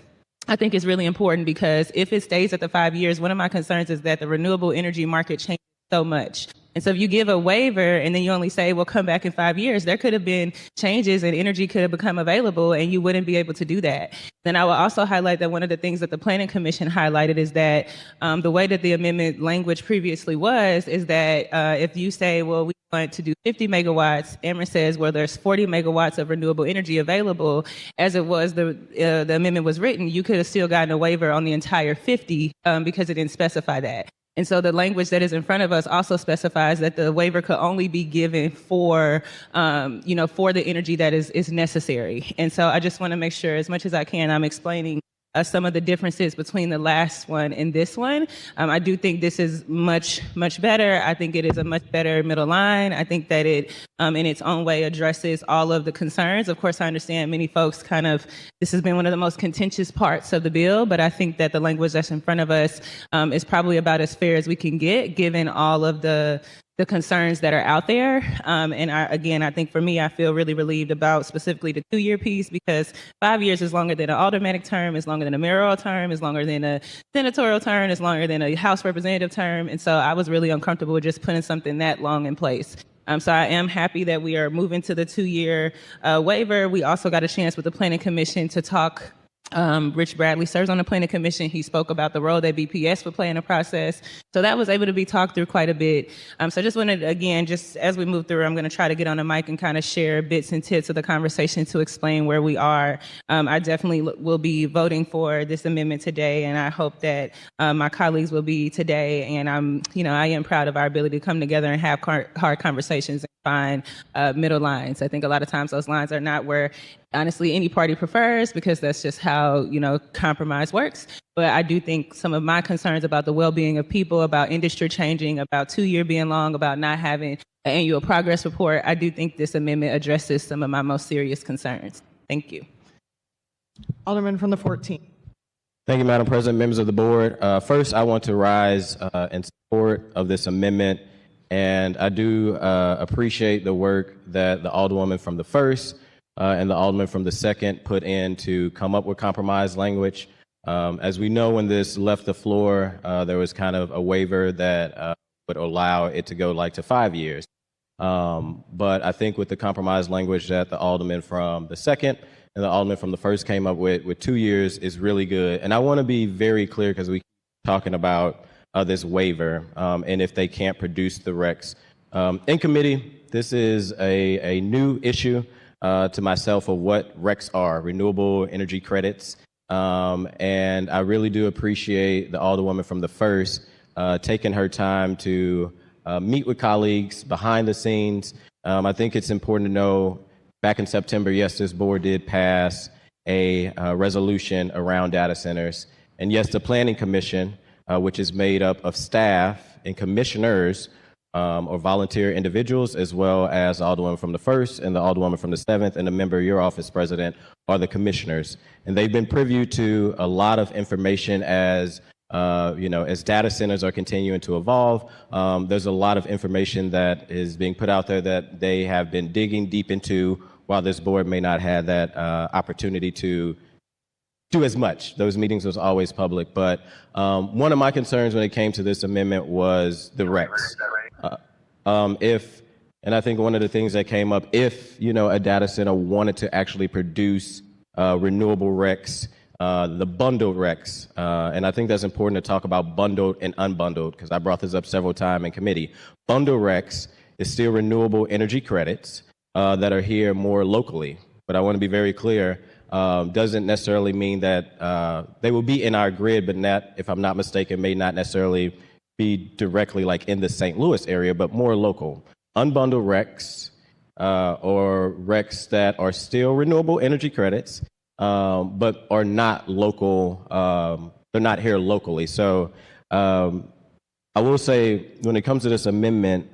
I think is really important because if it stays at the 5 years, one of my concerns is that the renewable energy market changes so much. And so if you give a waiver and then you only say, well, come back in 5 years, there could have been changes and energy could have become available and you wouldn't be able to do that. Then I will also highlight that one of the things that the Planning Commission highlighted is that the way that the amendment language previously was is that if you say, well, we want to do 50 megawatts, Ameren says, well, there's 40 megawatts of renewable energy available. As it was, the amendment was written, you could have still gotten a waiver on the entire 50 because it didn't specify that. And so the language that is in front of us also specifies that the waiver could only be given for, for the energy that is necessary. And so I just want to make sure, as much as I can, I'm explaining some of the differences between the last one and this one. I do think this is much, much better. I think it is a much better middle line. I think that it, in its own way, addresses all of the concerns. Of course, I understand many folks this has been one of the most contentious parts of the bill, but I think that the language that's in front of us is probably about as fair as we can get, given all of the concerns that are out there. And I think for me, I feel really relieved about specifically the 2-year piece because 5 years is longer than an aldermanic term, is longer than a mayoral term, is longer than a senatorial term, is longer than a House representative term. And so I was really uncomfortable with just putting something that long in place. So I am happy that we are moving to the 2-year waiver. We also got a chance with the Planning Commission to talk Rich Bradley serves on the planning commission. He spoke about the role that BPS would play in the process. So that was able to be talked through quite a bit. So I just wanted, again, just as we move through, I'm going to try to get on the mic and kind of share bits and tips of the conversation to explain where we are. I definitely will be voting for this amendment today, and I hope that my colleagues will be today. And I am proud of our ability to come together and have hard conversations and find middle lines. I think a lot of times those lines are not where honestly any party prefers, because that's just how compromise works. But I do think some of my concerns about the well-being of people, about industry changing, about 2-year being long, about not having an annual progress report, I do think this amendment addresses some of my most serious concerns. Thank you. Alderman from the 14th. Thank you, Madam President, members of the board. First, I want to rise in support of this amendment, and I do appreciate the work that the Alderwoman from the 1st and the Alderman from the 2nd put in to come up with compromise language. As we know, when this left the floor, there was kind of a waiver that would allow it to go to 5 years. But I think with the compromise language that the Alderman from the 2nd and the Alderman from the 1st came up with 2 years is really good. And I want to be very clear, because we keep talking about this waiver and if they can't produce the recs. In committee, this is a new issue to myself of what recs are, renewable energy credits. And I really do appreciate the Alderwoman from the 1st taking her time to meet with colleagues behind the scenes. I think it's important to know, back in September, yes, this board did pass a resolution around data centers. And yes, the Planning Commission, which is made up of staff and commissioners or volunteer individuals, as well as the Alderwoman from the 1st and the Alderwoman from the 7th and the member of your office, President, are the commissioners. And they've been privy to a lot of information as as data centers are continuing to evolve. There's a lot of information that is being put out there that they have been digging deep into, while this board may not have that opportunity to do as much. Those meetings was always public. But one of my concerns when it came to this amendment was the recs. And I think one of the things that came up, if a data center wanted to actually produce renewable recs, the bundled recs, and I think that's important to talk about bundled and unbundled, because I brought this up several times in committee. Bundled recs is still renewable energy credits that are here more locally. But I want to be very clear, doesn't necessarily mean that they will be in our grid, but not, if I'm not mistaken, may not necessarily be directly in the St. Louis area, but more local. Unbundled recs or recs that are still renewable energy credits, but are not local. They're not here locally. So I will say, when it comes to this amendment,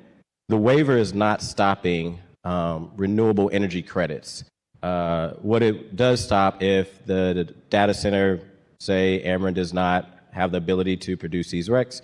the waiver is not stopping renewable energy credits. What it does stop, if the data center, say Ameren, does not have the ability to produce these recs,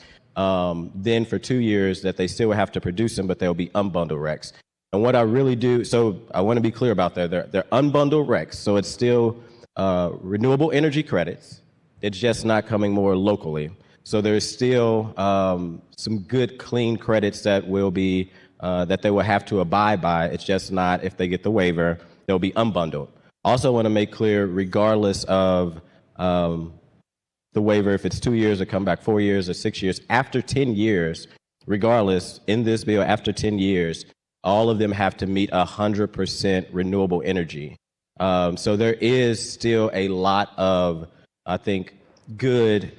then for 2 years that they still have to produce them, but they'll be unbundled recs. And what I really do, so I want to be clear about that. They're unbundled recs, so it's still renewable energy credits. It's just not coming more locally. So there's still some good, clean credits that will be that they will have to abide by. It's just not, if they get the waiver, they'll be unbundled. Also want to make clear, regardless of the waiver, if it's 2 years or come back 4 years or 6 years, after 10 years, regardless, in this bill, after 10 years, all of them have to meet 100% renewable energy. So there is still a lot of, I think, good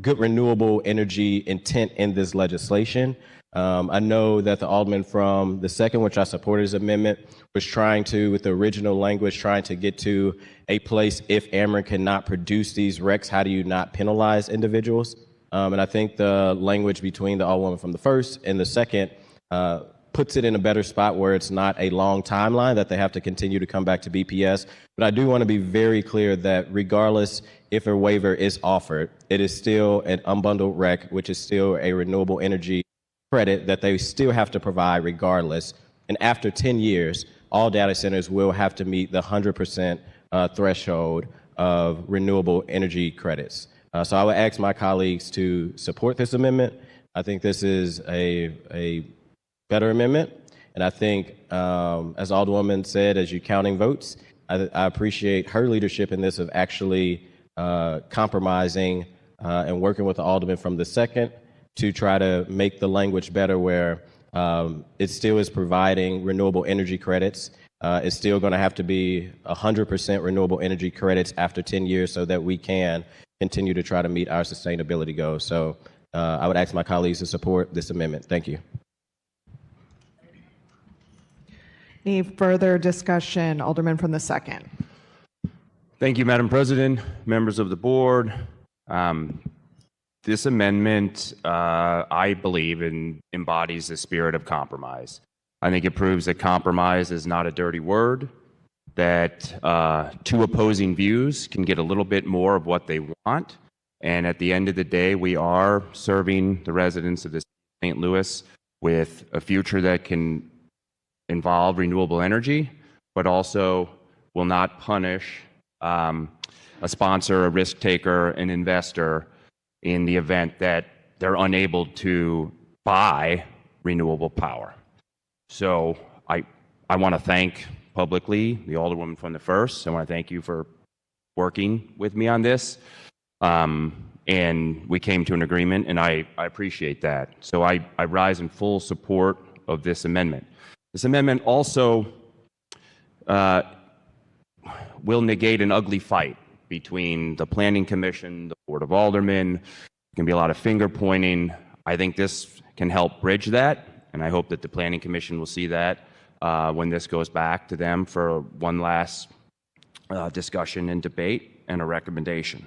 renewable energy intent in this legislation. I know that the Alderman from the 2nd, which I supported his amendment, was trying to, with the original language, trying to get to a place, if Ameren cannot produce these recs, how do you not penalize individuals? And I think the language between the Alderwoman from the 1st and the 2nd puts it in a better spot, where it's not a long timeline that they have to continue to come back to BPS. But I do want to be very clear that regardless if a waiver is offered, it is still an unbundled rec, which is still a renewable energy credit that they still have to provide regardless. And after 10 years, all data centers will have to meet the 100% threshold of renewable energy credits. So I would ask my colleagues to support this amendment. I think this is a better amendment. And I think, as Alderwoman said, as you're counting votes, I appreciate her leadership in this of actually compromising and working with the alderman from the second to try to make the language better where it still is providing renewable energy credits. It's still going to have to be 100% renewable energy credits after 10 years so that we can continue to try to meet our sustainability goals. So I would ask my colleagues to support this amendment. Thank you. Any further discussion? Alderman from the second. Thank you, Madam President, members of the board. This amendment, I believe, embodies the spirit of compromise. I think it proves that compromise is not a dirty word, that two opposing views can get a little bit more of what they want. And at the end of the day, we are serving the residents of the St. Louis with a future that can involve renewable energy, but also will not punish a sponsor, a risk taker, an investor in the event that they're unable to buy renewable power. So I want to thank publicly the Alderwoman from the first. I want to thank you for working with me on this. And we came to an agreement, and I appreciate that. So I rise in full support of this amendment. This amendment also will negate an ugly fight between the Planning Commission, the Board of Aldermen. There can be a lot of finger pointing. I think this can help bridge that, and I hope that the Planning Commission will see that when this goes back to them for one last discussion and debate and a recommendation.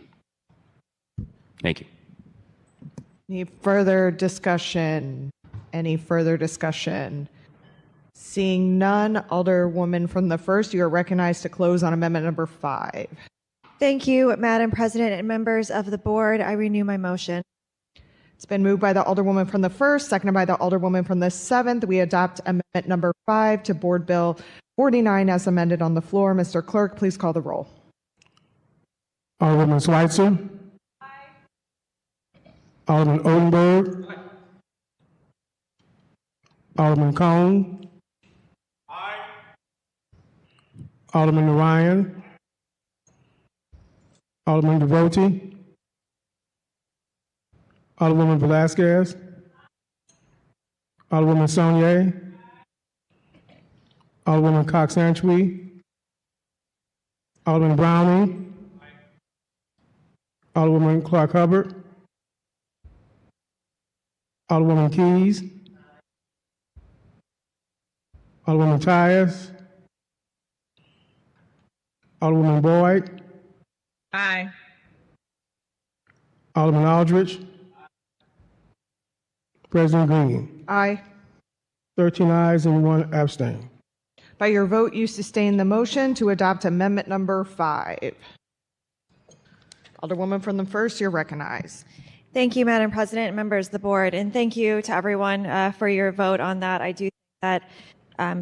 Thank you. Any further discussion? Any further discussion? Seeing none, Alderwoman from the first, you are recognized to close on amendment number 5. Thank you, Madam President and members of the board. I renew my motion. It's been moved by the Alderwoman from the first, seconded by the Alderwoman from the 7th. We adopt amendment number 5 to Board Bill 49 as amended on the floor. Mr. Clerk, please call the roll. Alderman Schweitzer. Aye. Alderman Odenberg. Aye. Alderman Cone. Aye. Alderman Ryan. Alderman Devoti. Alderwoman Velasquez. Alderwoman Saunier. Alderwoman Cox-Antwi. Alderman Browning. Alderwoman Clark Hubbard. Alderwoman Keys. Alderwoman Tyus. Alderwoman Boyd. Aye. Alderman Aldridge. President Green. Aye. 13 ayes and 1 abstain. By your vote, you sustain the motion to adopt amendment number 5. Alderwoman from the first, you're recognized. Thank you, Madam President and members of the board, and thank you to everyone for your vote on that. I do think that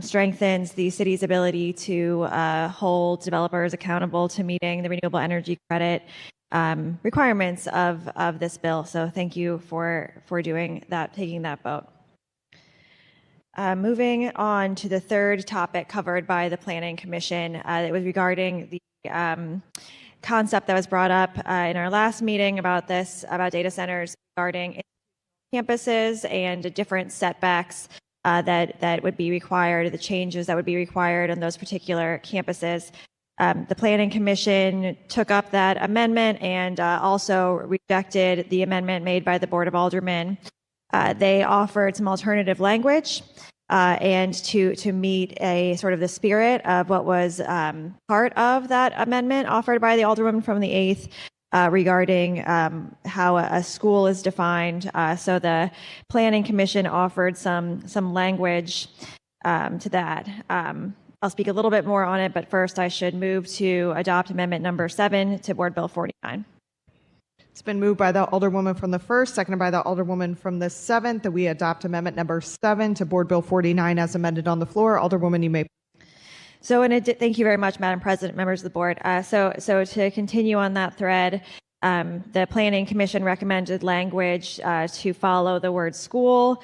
strengthens the city's ability to hold developers accountable to meeting the renewable energy credit requirements of this bill. So thank you for doing that, taking that vote. Moving on to the third topic covered by the Planning Commission, it was regarding the concept that was brought up in our last meeting about data centers regarding campuses and different setbacks that would be required, the changes that would be required on those particular campuses. The Planning Commission took up that amendment and also rejected the amendment made by the Board of Aldermen. They offered some alternative language and to meet a sort of the spirit of what was part of that amendment offered by the Alderwoman from the 8th regarding how a school is defined. So the Planning Commission offered some language to that. I'll speak a little bit more on it, but first I should move to adopt amendment number 7 to Board Bill 49. It's been moved by the Alderwoman from the first, seconded by the Alderwoman from the 7th, that we adopt amendment number 7 to Board Bill 49 as amended on the floor. Alderwoman, you may. So, thank you very much, Madam President, members of the board. So to continue on that thread, the Planning Commission recommended language to follow the word school,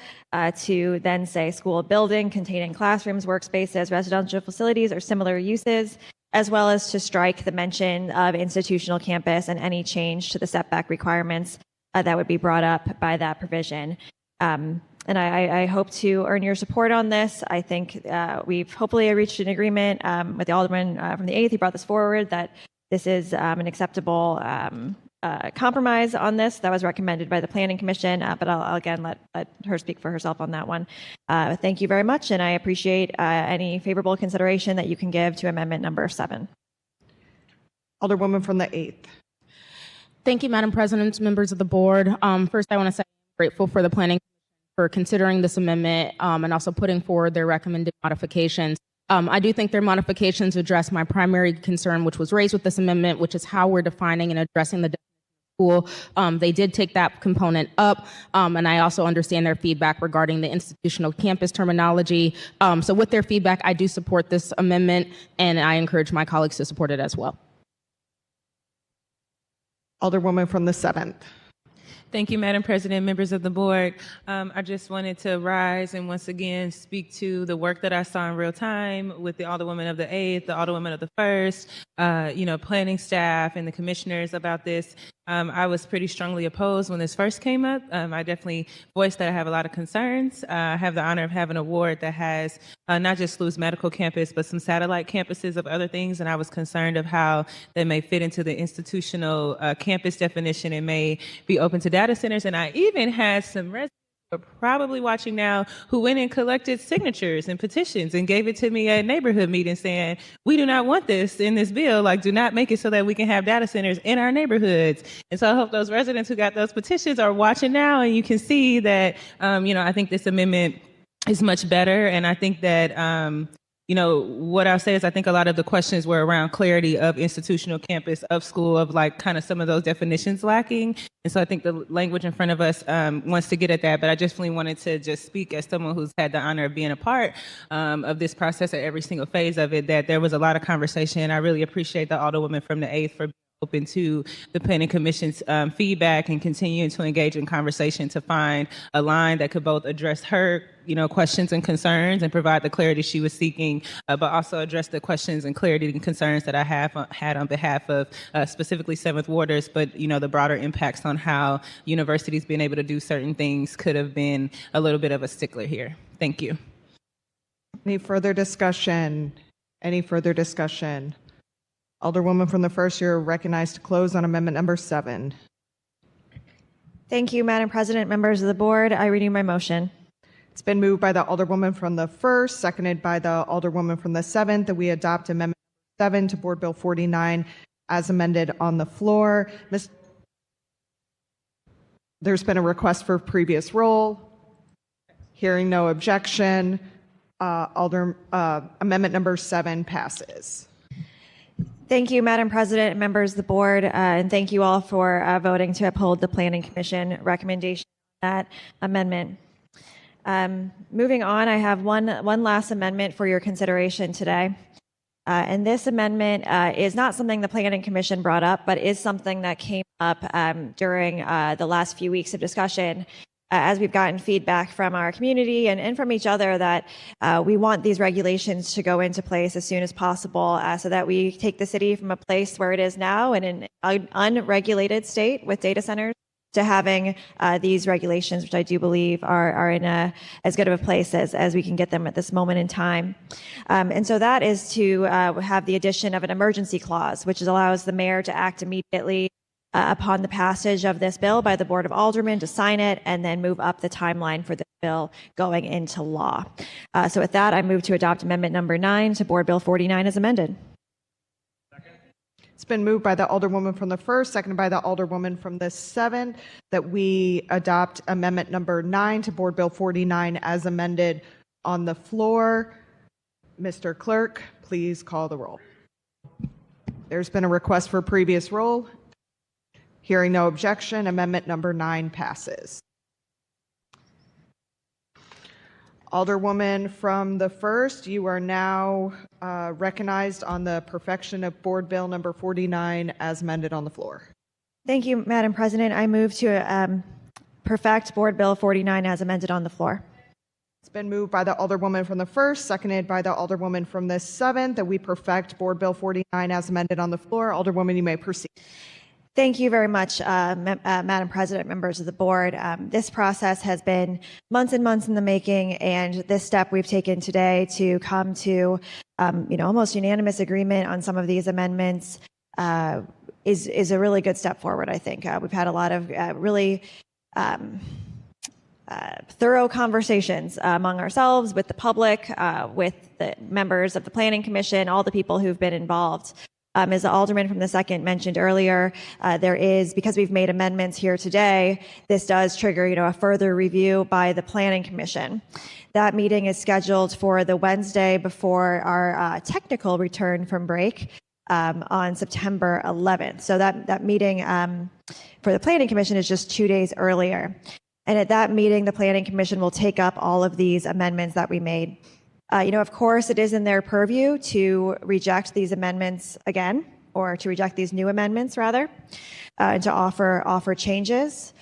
to then say school building containing classrooms, workspaces, residential facilities, or similar uses, as well as to strike the mention of institutional campus and any change to the setback requirements that would be brought up by that provision. And I hope to earn your support on this. I think we've hopefully reached an agreement with the Alderman from the 8th. He brought this forward, that this is an acceptable compromise on this that was recommended by the Planning Commission, but I'll again let her speak for herself on that one. Thank you very much, and I appreciate any favorable consideration that you can give to amendment number 7. Alderwoman from the 8th. Thank you, Madam President, members of the board. First, I want to say I'm grateful for the Planning for considering this amendment and also putting forward their recommended modifications. I do think their modifications address my primary concern, which was raised with this amendment, which is how we're defining and addressing the school. They did take that component up, and I also understand their feedback regarding the institutional campus terminology. So with their feedback, I do support this amendment, and I encourage my colleagues to support it as well. Alderwoman from the 7th. Thank you, Madam President, members of the board. I just wanted to rise and once again speak to the work that I saw in real time with the Alderwoman of the 8th, the Alderwoman of the 1st, planning staff and the commissioners about this. I was pretty strongly opposed when this first came up. I definitely voiced that I have a lot of concerns. I have the honor of having a ward that has not just Lewis Medical Campus, but some satellite campuses of other things, and I was concerned of how they may fit into the institutional campus definition and may be open to data centers. And I even had some residents who are probably watching now who went and collected signatures and petitions and gave it to me at neighborhood meetings saying, we do not want this in this bill, like do not make it so that we can have data centers in our neighborhoods. And so I hope those residents who got those petitions are watching now, and you can see that, I think this amendment is much better. And I think that, what I'll say is I think a lot of the questions were around clarity of institutional campus, of school, of like kind of some of those definitions lacking. And so I think the language in front of us wants to get at that. But I definitely wanted to just speak as someone who's had the honor of being a part of this process at every single phase of it, that there was a lot of conversation. I really appreciate the Alderwoman from the 8th for being open to the Planning Commission's feedback and continuing to engage in conversation to find a line that could both address her questions and concerns and provide the clarity she was seeking, but also address the questions and clarity and concerns that I have had on behalf of specifically 7th Warders, but the broader impacts on how universities being able to do certain things could have been a little bit of a stickler here. Thank you. Any further discussion? Any further discussion? Alderwoman from the 1st, you're recognized to close on amendment number 7. Thank you, Madam President, members of the board. I renew my motion. It's been moved by the Alderwoman from the 1st, seconded by the Alderwoman from the 7th, that we adopt amendment 7 to Board Bill 49 as amended on the floor. There's been a request for previous roll. Hearing no objection, amendment number 7 passes. Thank you, Madam President and members of the board, and thank you all for voting to uphold the Planning Commission recommendation on that amendment. Moving on, I have one last amendment for your consideration today. And this amendment is not something the Planning Commission brought up, but is something that came up during the last few weeks of discussion as we've gotten feedback from our community and from each other that we want these regulations to go into place as soon as possible so that we take the city from a place where it is now in an unregulated state with data centers to having these regulations, which I do believe are in as good of a place as we can get them at this moment in time. And so that is to have the addition of an emergency clause, which allows the mayor to act immediately upon the passage of this bill by the Board of Aldermen to sign it and then move up the timeline for the bill going into law. So with that, I move to adopt amendment number 9 to Board Bill 49 as amended. It's been moved by the Alderwoman from the 1st, seconded by the Alderwoman from the 7th, that we adopt amendment number 9 to Board Bill 49 as amended on the floor. Mr. Clerk, please call the roll. There's been a request for previous roll. Hearing no objection, amendment number 9 passes. Alderwoman from the 1st, you are now recognized on the perfection of Board Bill number 49 as amended on the floor. Thank you, Madam President. I move to perfect Board Bill 49 as amended on the floor. It's been moved by the Alderwoman from the 1st, seconded by the Alderwoman from the 7th, that we perfect Board Bill 49 as amended on the floor. Alderwoman, you may proceed. Thank you very much, Madam President, members of the board. This process has been months and months in the making, and this step we've taken today to come to, almost unanimous agreement on some of these amendments is a really good step forward, I think. We've had a lot of really thorough conversations among ourselves, with the public, with the members of the Planning Commission, all the people who've been involved. As the Alderman from the 2nd mentioned earlier, because we've made amendments here today, this does trigger, a further review by the Planning Commission. That meeting is scheduled for the Wednesday before our technical return from break on September 11th. So that meeting for the Planning Commission is just 2 days earlier. And at that meeting, the Planning Commission will take up all of these amendments that we made. Of course, it is in their purview to reject these amendments again, or to reject these new amendments, rather, and to offer changes.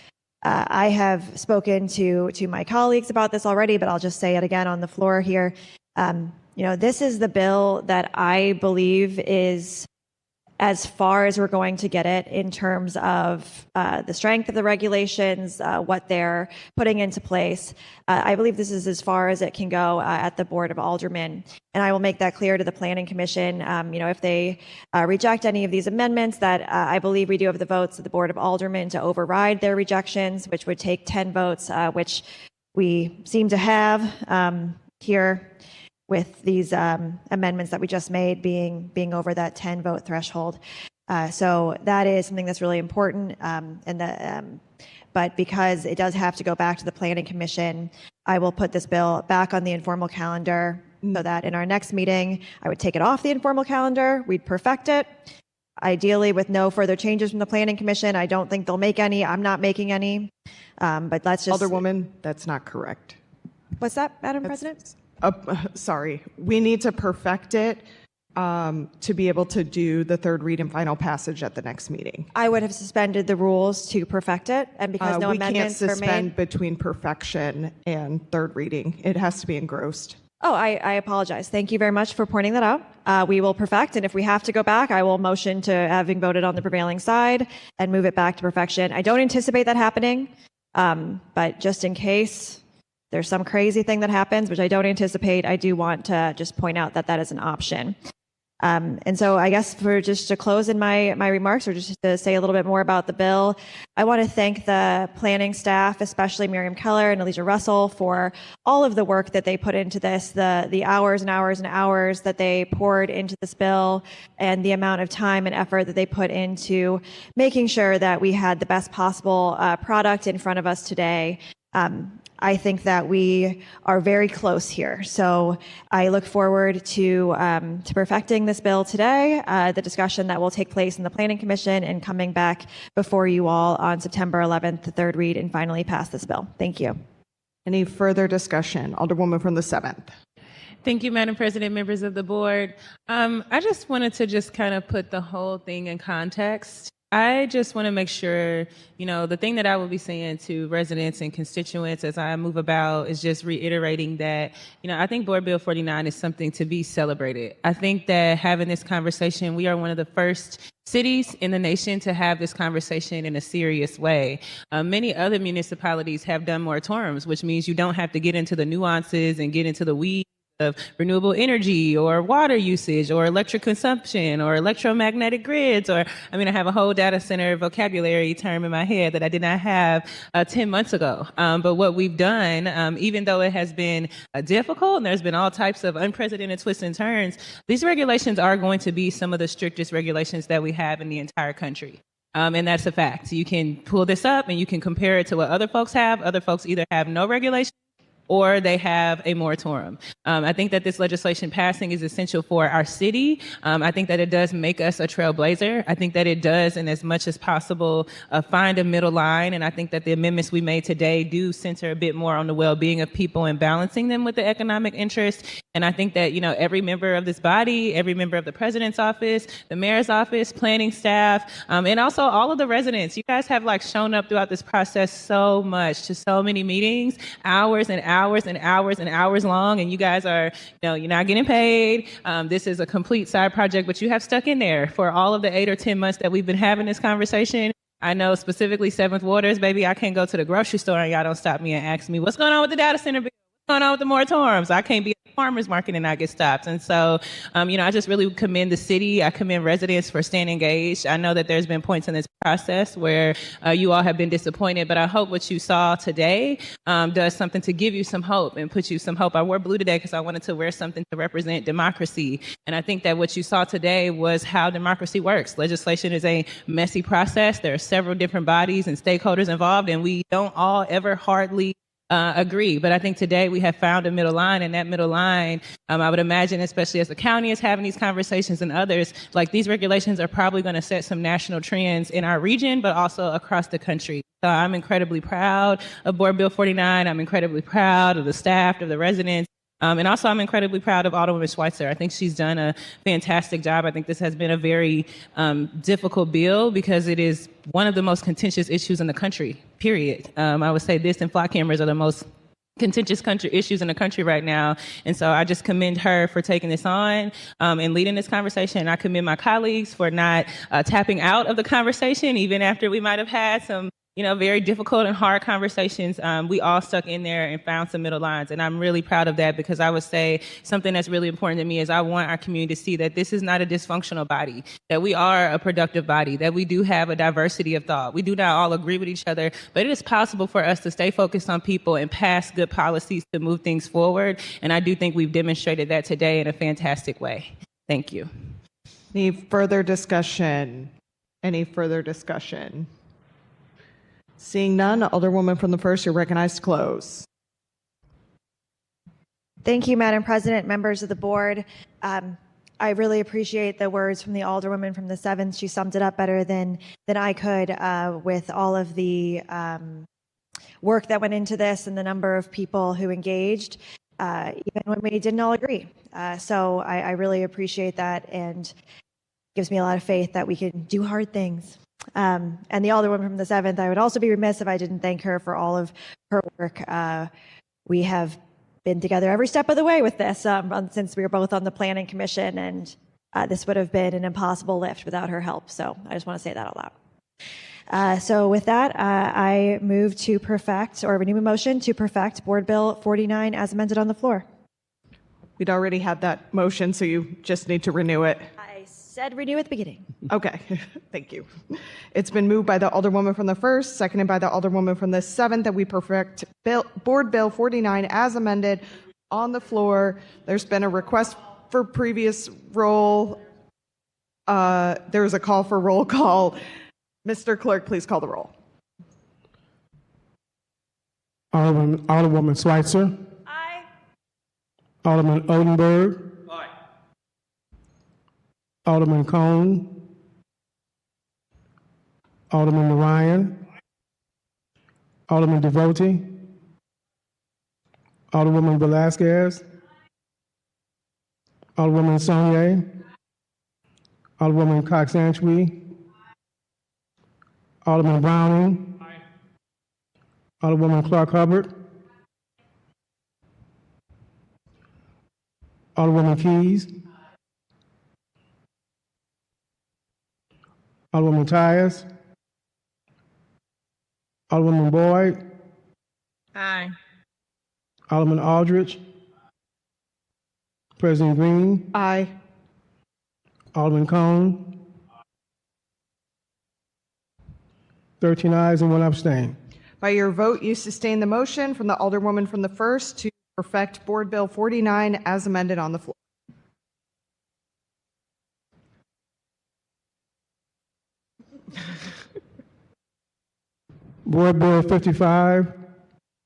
I have spoken to my colleagues about this already, but I'll just say it again on the floor here. This is the bill that I believe is as far as we're going to get it in terms of the strength of the regulations, what they're putting into place. I believe this is as far as it can go at the Board of Aldermen. And I will make that clear to the Planning Commission. If they reject any of these amendments, that I believe we do have the votes of the Board of Aldermen to override their rejections, which would take 10 votes, which we seem to have here, with these amendments that we just made being over that 10 vote threshold. So that is something that's really important. But because it does have to go back to the Planning Commission, I will put this bill back on the informal calendar so that in our next meeting, I would take it off the informal calendar. We'd perfect it. Ideally, with no further changes from the Planning Commission. I don't think they'll make any. I'm not making any. But let's just... Alderwoman, that's not correct. What's that, Madam President? Sorry, we need to perfect it to be able to do the 3rd read and final passage at the next meeting. I would have suspended the rules to perfect it, and because no amendments were made. We can't suspend between perfection and 3rd reading. It has to be engrossed. Oh, I apologize. Thank you very much for pointing that out. We will perfect, and if we have to go back, I will motion to having voted on the prevailing side and move it back to perfection. I don't anticipate that happening, but just in case there's some crazy thing that happens, which I don't anticipate, I do want to just point out that that is an option. And so I guess for just to close in my remarks, or just to say a little bit more about the bill, I want to thank the planning staff, especially Miriam Keller and Alicia Russell, for all of the work that they put into this, the hours and hours and hours that they poured into this bill, and the amount of time and effort that they put into making sure that we had the best possible product in front of us today. I think that we are very close here. So I look forward to perfecting this bill today, the discussion that will take place in the Planning Commission, and coming back before you all on September 11th, the 3rd read, and finally pass this bill. Thank you. Any further discussion? Alderwoman from the 7th. Thank you, Madam President, members of the board. I just wanted to just kind of put the whole thing in context. I just want to make sure, the thing that I will be saying to residents and constituents as I move about is just reiterating that, I think Board Bill 49 is something to be celebrated. I think that having this conversation, we are one of the first cities in the nation to have this conversation in a serious way. Many other municipalities have done moratoriums, which means you don't have to get into the nuances and get into the weeds of renewable energy or water usage or electric consumption or electromagnetic grids, or I have a whole data center vocabulary term in my head that I did not have 10 months ago. But what we've done, even though it has been difficult and there's been all types of unprecedented twists and turns, these regulations are going to be some of the strictest regulations that we have in the entire country. And that's a fact. You can pull this up and you can compare it to what other folks have. Other folks either have no regulation or they have a moratorium. I think that this legislation passing is essential for our city. I think that it does make us a trailblazer. I think that it does, in as much as possible, find a middle line. And I think that the amendments we made today do center a bit more on the well-being of people and balancing them with the economic interest. And I think that, every member of this body, every member of the president's office, the mayor's office, planning staff, and also all of the residents, you guys have shown up throughout this process so much to so many meetings, hours and hours and hours and hours long. And you guys are, you're not getting paid. This is a complete side project, but you have stuck in there for all of the 8 or 10 months that we've been having this conversation. I know specifically Seventh Waters, baby, I can't go to the grocery store and y'all don't stop me and ask me, what's going on with the data center bill? What's going on with the moratoriums? I can't be at the farmer's market and not get stopped. And so, I just really commend the city. I commend residents for staying engaged. I know that there's been points in this process where you all have been disappointed, but I hope what you saw today does something to give you some hope and put you some hope. I wore blue today because I wanted to wear something to represent democracy. And I think that what you saw today was how democracy works. Legislation is a messy process. There are several different bodies and stakeholders involved, and we don't all ever hardly agree. But I think today we have found a middle line, and that middle line, I would imagine, especially as the county is having these conversations and others, these regulations are probably going to set some national trends in our region, but also across the country. So I'm incredibly proud of Board Bill 49. I'm incredibly proud of the staff, of the residents. And also, I'm incredibly proud of Alderwoman Schweitzer. I think she's done a fantastic job. I think this has been a very difficult bill because it is one of the most contentious issues in the country, period. I would say this and flock cameras are the most contentious country issues in the country right now. And so I just commend her for taking this on and leading this conversation. And I commend my colleagues for not tapping out of the conversation, even after we might have had some very difficult and hard conversations. We all stuck in there and found some middle lines. And I'm really proud of that because I would say something that's really important to me is I want our community to see that this is not a dysfunctional body, that we are a productive body, that we do have a diversity of thought. We do not all agree with each other, but it is possible for us to stay focused on people and pass good policies to move things forward. And I do think we've demonstrated that today in a fantastic way. Thank you. Any further discussion? Any further discussion? Seeing none, Alderwoman from the 1st, you're recognized to close. Thank you, Madam President, members of the board. I really appreciate the words from the Alderwoman from the 7th. She summed it up better than I could with all of the work that went into this and the number of people who engaged, even when we didn't all agree. So I really appreciate that, and gives me a lot of faith that we can do hard things. And the Alderwoman from the 7th, I would also be remiss if I didn't thank her for all of her work. We have been together every step of the way with this since we were both on the Planning Commission, and this would have been an impossible lift without her help. So I just want to say that out loud. So with that, I move to perfect, or renew a motion to perfect Board Bill 49 as amended on the floor. We'd already had that motion, so you just need to renew it. I said renew at the beginning. Okay, thank you. It's been moved by the Alderwoman from the 1st, seconded by the Alderwoman from the 7th, that we perfect Board Bill 49 as amended on the floor. There's been a request for previous roll. There's a call for roll call. Mr. Clerk, please call the roll. Alderwoman Schweitzer. Aye. Alderman Odenberg. Aye. Alderman Cone. Alderman Ryan. Alderman Devotee. Alderwoman Velasquez. Alderwoman Saunier. Alderwoman Cox-Antwi. Alderman Browning. Aye. Alderwoman Clark Hubbard. Alderwoman Keys. Alderwoman Tyus. Alderwoman Boyd. Aye. Alderman Aldridge. President Green. Aye. Alderman Cone. 13 ayes and 1 abstain. By your vote, you sustain the motion from the Alderwoman from the 1st to perfect Board Bill 49 as amended on the floor. Board Bill 55,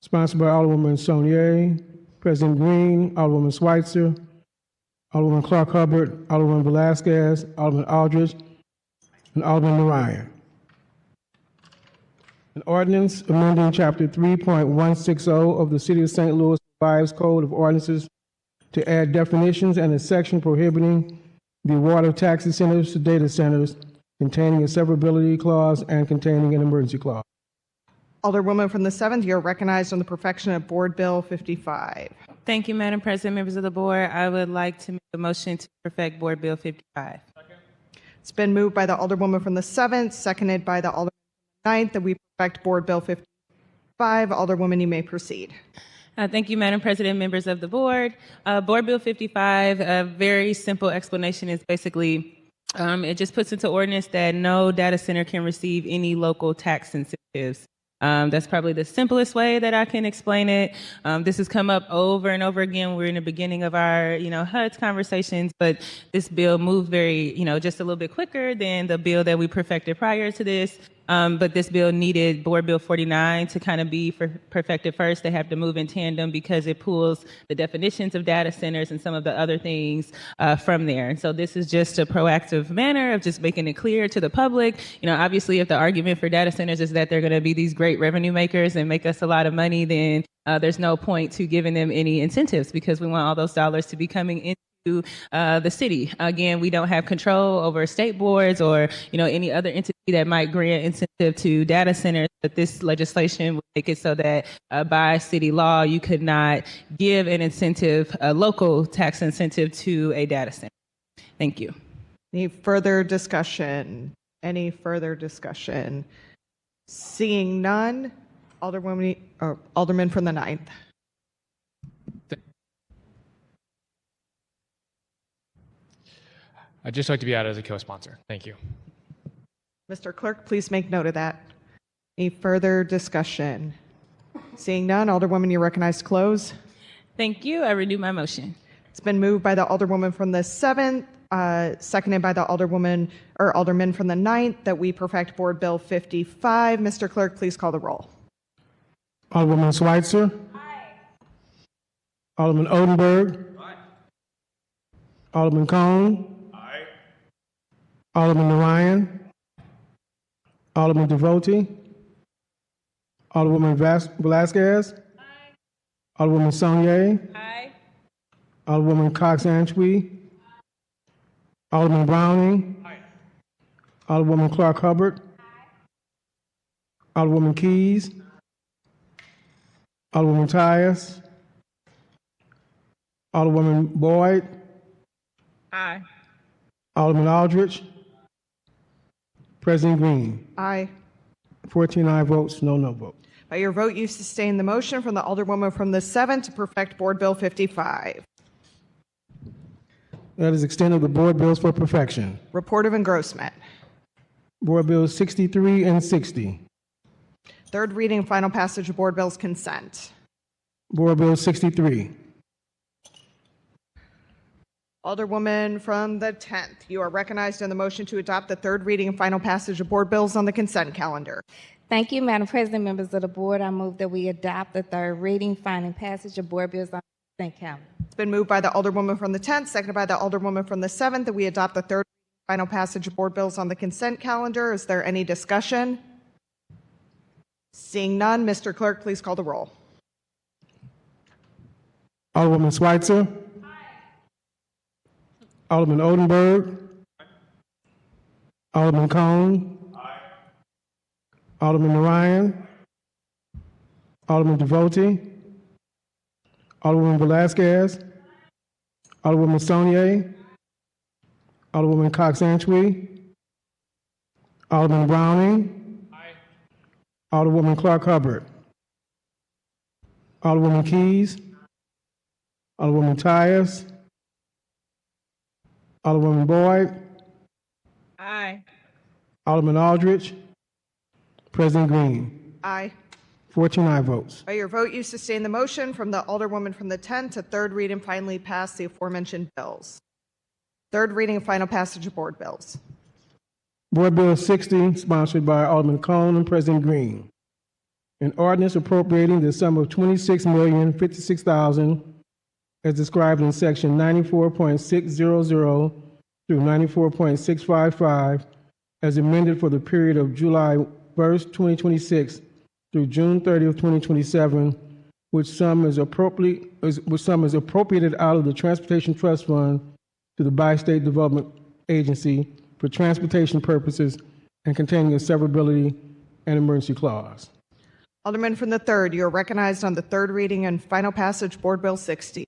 sponsored by Alderwoman Saunier, President Green, Alderwoman Schweitzer, Alderwoman Clark Hubbard, Alderwoman Velasquez, Alderman Aldridge, and Alderman Ryan. An ordinance amending Chapter 3.160 of the City of St. Louis Revised Code of Ordinances to add definitions and a section prohibiting the award of tax incentives to data centers, containing a severability clause and containing an emergency clause. Alderwoman from the 7th, you're recognized on the perfection of Board Bill 55. Thank you, Madam President, members of the board. I would like to make a motion to perfect Board Bill 55. It's been moved by the Alderwoman from the 7th, seconded by the Alderman from the 9th, that we perfect Board Bill 55. Alderwoman, you may proceed. Thank you, Madam President, members of the board. Board Bill 55, a very simple explanation is basically it just puts into ordinance that no data center can receive any local tax incentives. That's probably the simplest way that I can explain it. This has come up over and over again. We're in the beginning of our, HUD's conversations, but this bill moved very, just a little bit quicker than the bill that we perfected prior to this. But this bill needed Board Bill 49 to kind of be perfected first. They have to move in tandem because it pulls the definitions of data centers and some of the other things from there. And so this is just a proactive manner of just making it clear to the public. Obviously, if the argument for data centers is that they're going to be these great revenue makers and make us a lot of money, then there's no point to giving them any incentives because we want all those dollars to be coming into the city. Again, we don't have control over state boards or any other entity that might grant incentive to data centers, but this legislation would make it so that by city law you could not give an incentive, a local tax incentive to a data center. Thank you. Any further discussion? Any further discussion? Seeing none, Alderman from the 9th. I'd just like to be added as a co-sponsor. Thank you. Mr. Clerk, please make note of that. Any further discussion? Seeing none, Alderwoman, you're recognized to close. Thank you. I renew my motion. It's been moved by the Alderwoman from the 7th, seconded by the Alderman from the 9th, that we perfect Board Bill 55. Mr. Clerk, please call the roll. Alderwoman Schweitzer. Aye. Alderman Odenberg. Aye. Alderman Cone. Aye. Alderman Ryan. Alderman Devotee. Alderwoman Velasquez. Aye. Alderwoman Saunier. Aye. Alderwoman Cox-Antwi. Alderman Browning. Aye. Alderwoman Clark Hubbard. Aye. Alderwoman Keys. Alderwoman Tyus. Alderwoman Boyd. Aye. Alderman Aldrich. President Green. Aye. 14 aye votes, no vote. By your vote, you sustain the motion from the Alderwoman from the 7th to perfect Board Bill 55. That is extent of the board bills for perfection. Report of engrossment. Board Bills 63 and 60. Third reading, final passage of Board Bills consent. Board Bill 63. Alderwoman from the 10th, you are recognized in the motion to adopt the third reading and final passage of Board Bills on the consent calendar. Thank you, Madam President, members of the board. I move that we adopt the third reading, final passage of Board Bills on the consent calendar. It's been moved by the Alderwoman from the 10th, seconded by the Alderwoman from the 7th, that we adopt the third final passage of Board Bills on the consent calendar. Is there any discussion? Seeing none, Mr. Clerk, please call the roll. Alderwoman Schweitzer. Aye. Alderman Odenberg. Aye. Alderman Cone. Aye. Alderman Ryan. Alderman Devotee. Alderwoman Velasquez. Alderwoman Saunier. Alderwoman Cox-Antwi. Alderman Browning. Aye. Alderwoman Clark Hubbard. Alderwoman Keys. Alderwoman Tyus. Alderwoman Boyd. Aye. Alderman Aldrich. President Green. Aye. 14 aye votes. By your vote, you sustain the motion from the Alderwoman from the 10th to third read and finally pass the aforementioned bills. Third reading and final passage of Board Bills. Board Bill 60, sponsored by Alderman Cone and President Green. An ordinance appropriating the sum of $26,056,000 as described in section 94.600 through 94.655 as amended for the period of July 1st, 2026 through June 30th, 2027 which sum is appropriated out of the Transportation Trust Fund to the Bi-State Development Agency for transportation purposes and containing a severability and emergency clause. Alderman from the 3rd, you are recognized on the third reading and final passage, Board Bill 60.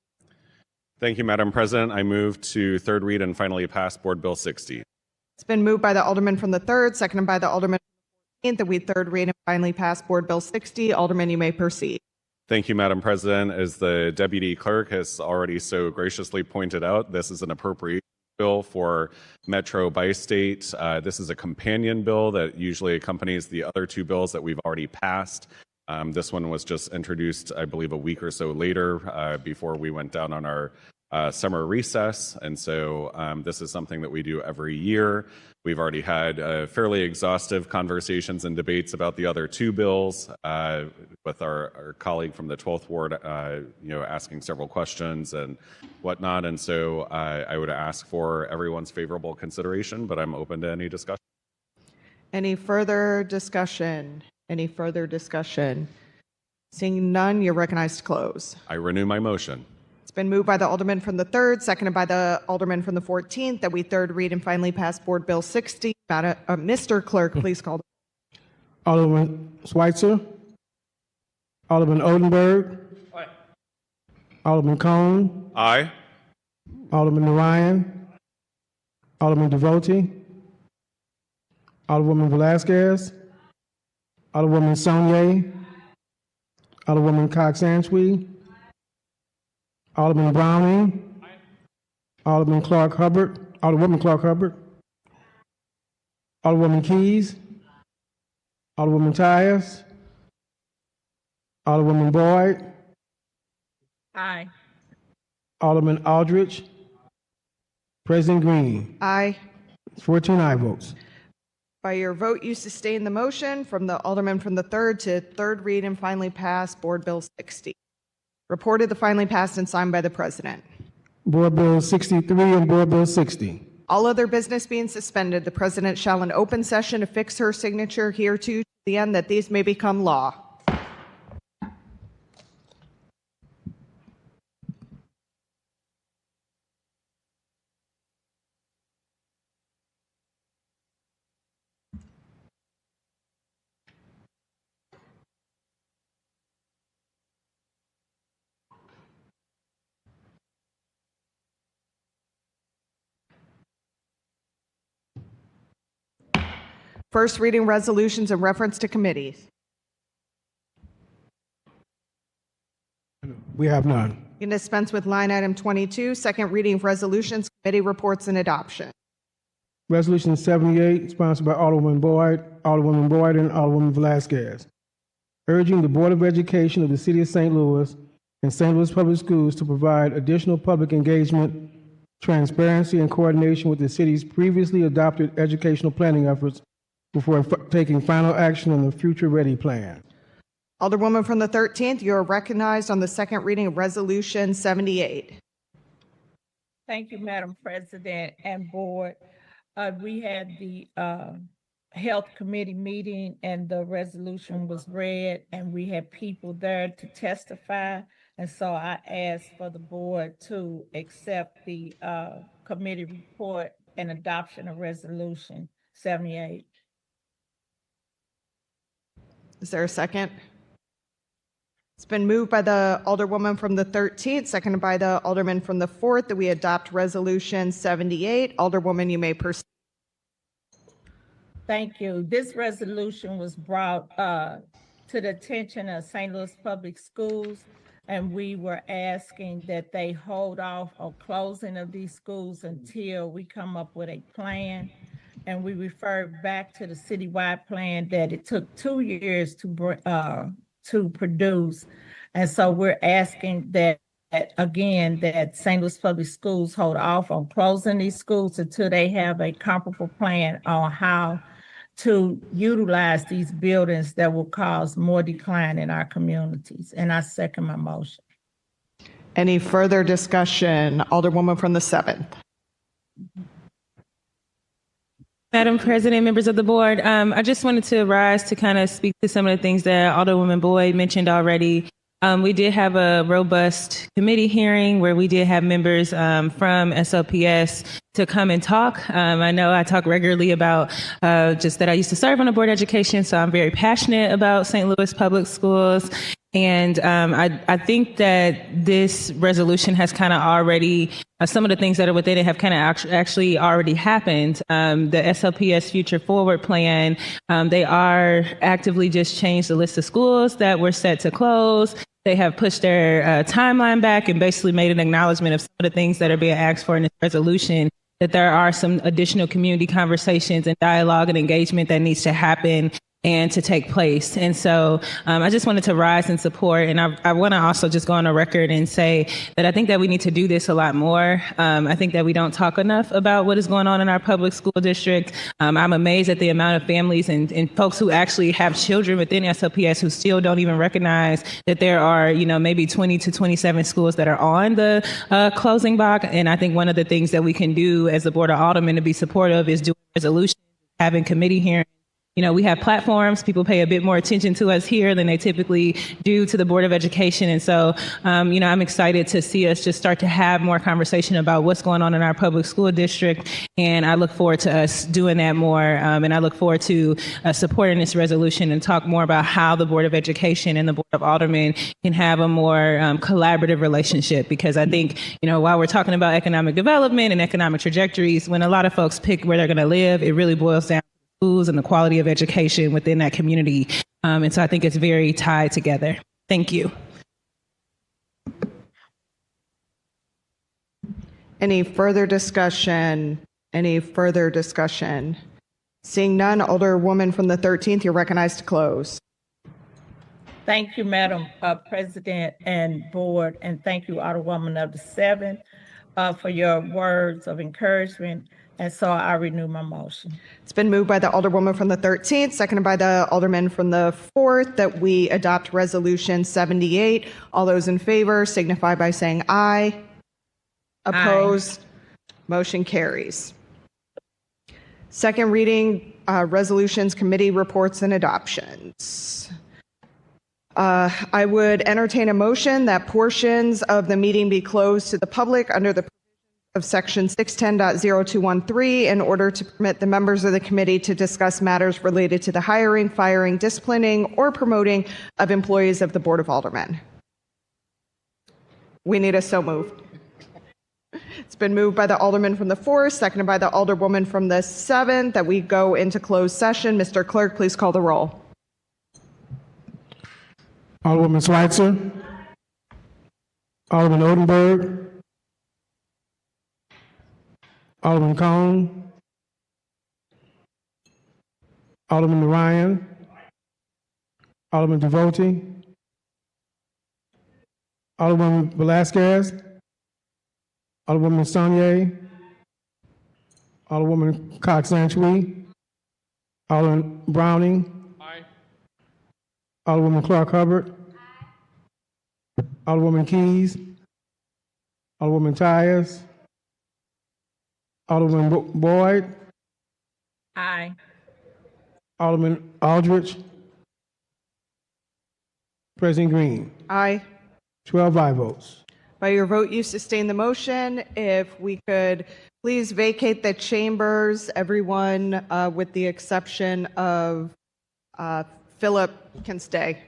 Thank you, Madam President. I move to third read and finally pass Board Bill 60. It's been moved by the Alderman from the 3rd, seconded by the Alderman from the 14th, that we third read and finally pass Board Bill 60. Alderman, you may proceed. Thank you, Madam President. As the Deputy Clerk has already so graciously pointed out, this is an appropriation bill for Metro Bi-State. This is a companion bill that usually accompanies the other two bills that we've already passed. This one was just introduced, I believe, a week or so later before we went down on our summer recess. And so this is something that we do every year. We've already had fairly exhaustive conversations and debates about the other two bills with our colleague from the 12th Ward, asking several questions and whatnot. And so I would ask for everyone's favorable consideration, but I'm open to any discussion. Any further discussion? Any further discussion? Seeing none, you're recognized to close. I renew my motion. It's been moved by the Alderman from the 3rd, seconded by the Alderman from the 14th, that we third read and finally pass Board Bill 60. Mr. Clerk, please call the Alderman Schweitzer. Alderman Odenberg. Aye. Alderman Cone. Aye. Alderman Ryan. Alderman Devotee. Alderwoman Velasquez. Alderwoman Saunier. Alderwoman Cox-Answee. Alderman Browning. Alderman Clark Hubbard. Alderwoman Clark Hubbard. Alderwoman Keys. Alderwoman Tyus. Alderwoman Boyd. Aye. Alderman Aldridge. President Green. Aye. 14 aye votes. By your vote, you sustain the motion from the Alderman from the 3rd to third read and finally pass Board Bill 60. Reported the finally passed and signed by the President. Board Bill 63 and Board Bill 60. All other business being suspended, the President shall in open session affix her signature hereto to the end that these may become law. First reading resolutions in reference to committees. We have none. You can dispense with line item 22, second reading of resolutions, committee reports, and adoption. Resolution 78, sponsored by Alderwoman Boyd, and Alderwoman Velasquez, urging the Board of Education of the City of St. Louis and St. Louis Public Schools to provide additional public engagement, transparency, and coordination with the city's previously adopted educational planning efforts before taking final action on the Future Ready Plan. Alderwoman from the 13th, you are recognized on the second reading of Resolution 78. Thank you, Madam President and Board. We had the Health Committee meeting and the resolution was read and we had people there to testify. And so I asked for the board to accept the committee report and adoption of Resolution 78. Is there a second? It's been moved by the Alderwoman from the 13th, seconded by the Alderman from the 4th, that we adopt Resolution 78. Alderwoman, you may proceed. Thank you. This resolution was brought to the attention of St. Louis Public Schools, and we were asking that they hold off on closing of these schools until we come up with a plan. And we referred back to the citywide plan that it took 2 years to produce. And so we're asking that St. Louis Public Schools hold off on closing these schools until they have a comparable plan on how to utilize these buildings that will cause more decline in our communities. And I second my motion. Any further discussion? Alderwoman from the 7th. Madam President, members of the board, I just wanted to rise to kind of speak to some of the things that Alderwoman Boyd mentioned already. We did have a robust committee hearing where we did have members from SLPS to come and talk. I know I talk regularly about just that I used to serve on the board of education, so I'm very passionate about St. Louis public schools. And I think that this resolution has kind of already, some of the things that are within it have kind of actually already happened. The SLPS Future Forward Plan, they are actively just changed the list of schools that were set to close. They have pushed their timeline back and basically made an acknowledgement of some of the things that are being asked for in this resolution, that there are some additional community conversations and dialogue and engagement that needs to happen and to take place. And so I just wanted to rise in support. And I want to also just go on a record and say that I think that we need to do this a lot more. I think that we don't talk enough about what is going on in our public school district. I'm amazed at the amount of families and folks who actually have children within SLPS who still don't even recognize that there are, maybe 20 to 27 schools that are on the closing block. And I think one of the things that we can do as the Board of Aldermen to be supportive is doing resolutions, having committee hearings. We have platforms. People pay a bit more attention to us here than they typically do to the Board of Education. And so, I'm excited to see us just start to have more conversation about what's going on in our public school district. And I look forward to us doing that more. And I look forward to supporting this resolution and talk more about how the Board of Education and the Board of Aldermen can have a more collaborative relationship. Because I think, while we're talking about economic development and economic trajectories, when a lot of folks pick where they're going to live, it really boils down schools and the quality of education within that community. And so I think it's very tied together. Thank you. Any further discussion? Any further discussion? Seeing none, Alderwoman from the 13th, you're recognized to close. Thank you, Madam President and Board, and thank you, Alderwoman of the 7th, for your words of encouragement. And so I renew my motion. It's been moved by the Alderwoman from the 13th, seconded by the Alderman from the 4th, that we adopt Resolution 78. All those in favor signify by saying aye. Opposed? Aye. Motion carries. Second reading, resolutions, committee reports, and adoptions. I would entertain a motion that portions of the meeting be closed to the public under the of Section 610.0213 in order to permit the members of the committee to discuss matters related to the hiring, firing, disciplining, or promoting of employees of the Board of Aldermen. We need a so moved. It's been moved by the Alderman from the 4th, seconded by the Alderwoman from the 7th, that we go into closed session. Mr. Clerk, please call the roll. Alderwoman Schweitzer. Alderman Odenberg. Alderman Cone. Alderman Ryan. Alderman Devote. Alderwoman Velasquez. Alderwoman Saunier. Alderwoman Cox-Antwi. Alderman Browning. Aye. Alderwoman Clark Hubbard. Aye. Alderwoman Keys. Alderwoman Tyus. Alderman Boyd. Aye. Alderman Aldrich. President Green. Aye. 12 aye votes. By your vote, you sustain the motion. If we could please vacate the chambers, everyone with the exception of Philip can stay.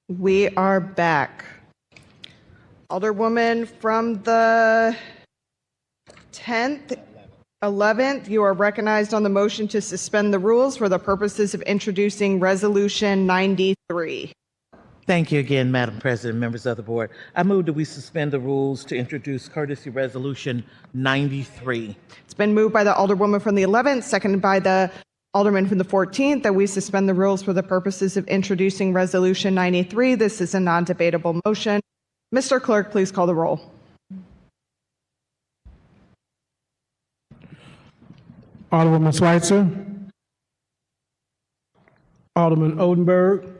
We are back. Alderwoman from the 10th, 11th, you are recognized on the motion to suspend the rules for the purposes of introducing Resolution 93. Thank you again, Madam President, members of the board. I move that we suspend the rules to introduce courtesy resolution 93. It's been moved by the Alderwoman from the 11th, seconded by the Alderman from the 14th, that we suspend the rules for the purposes of introducing Resolution 93. This is a non-debatable motion. Mr. Clerk, please call the roll. Alderwoman Schweitzer. Alderman Odenberg.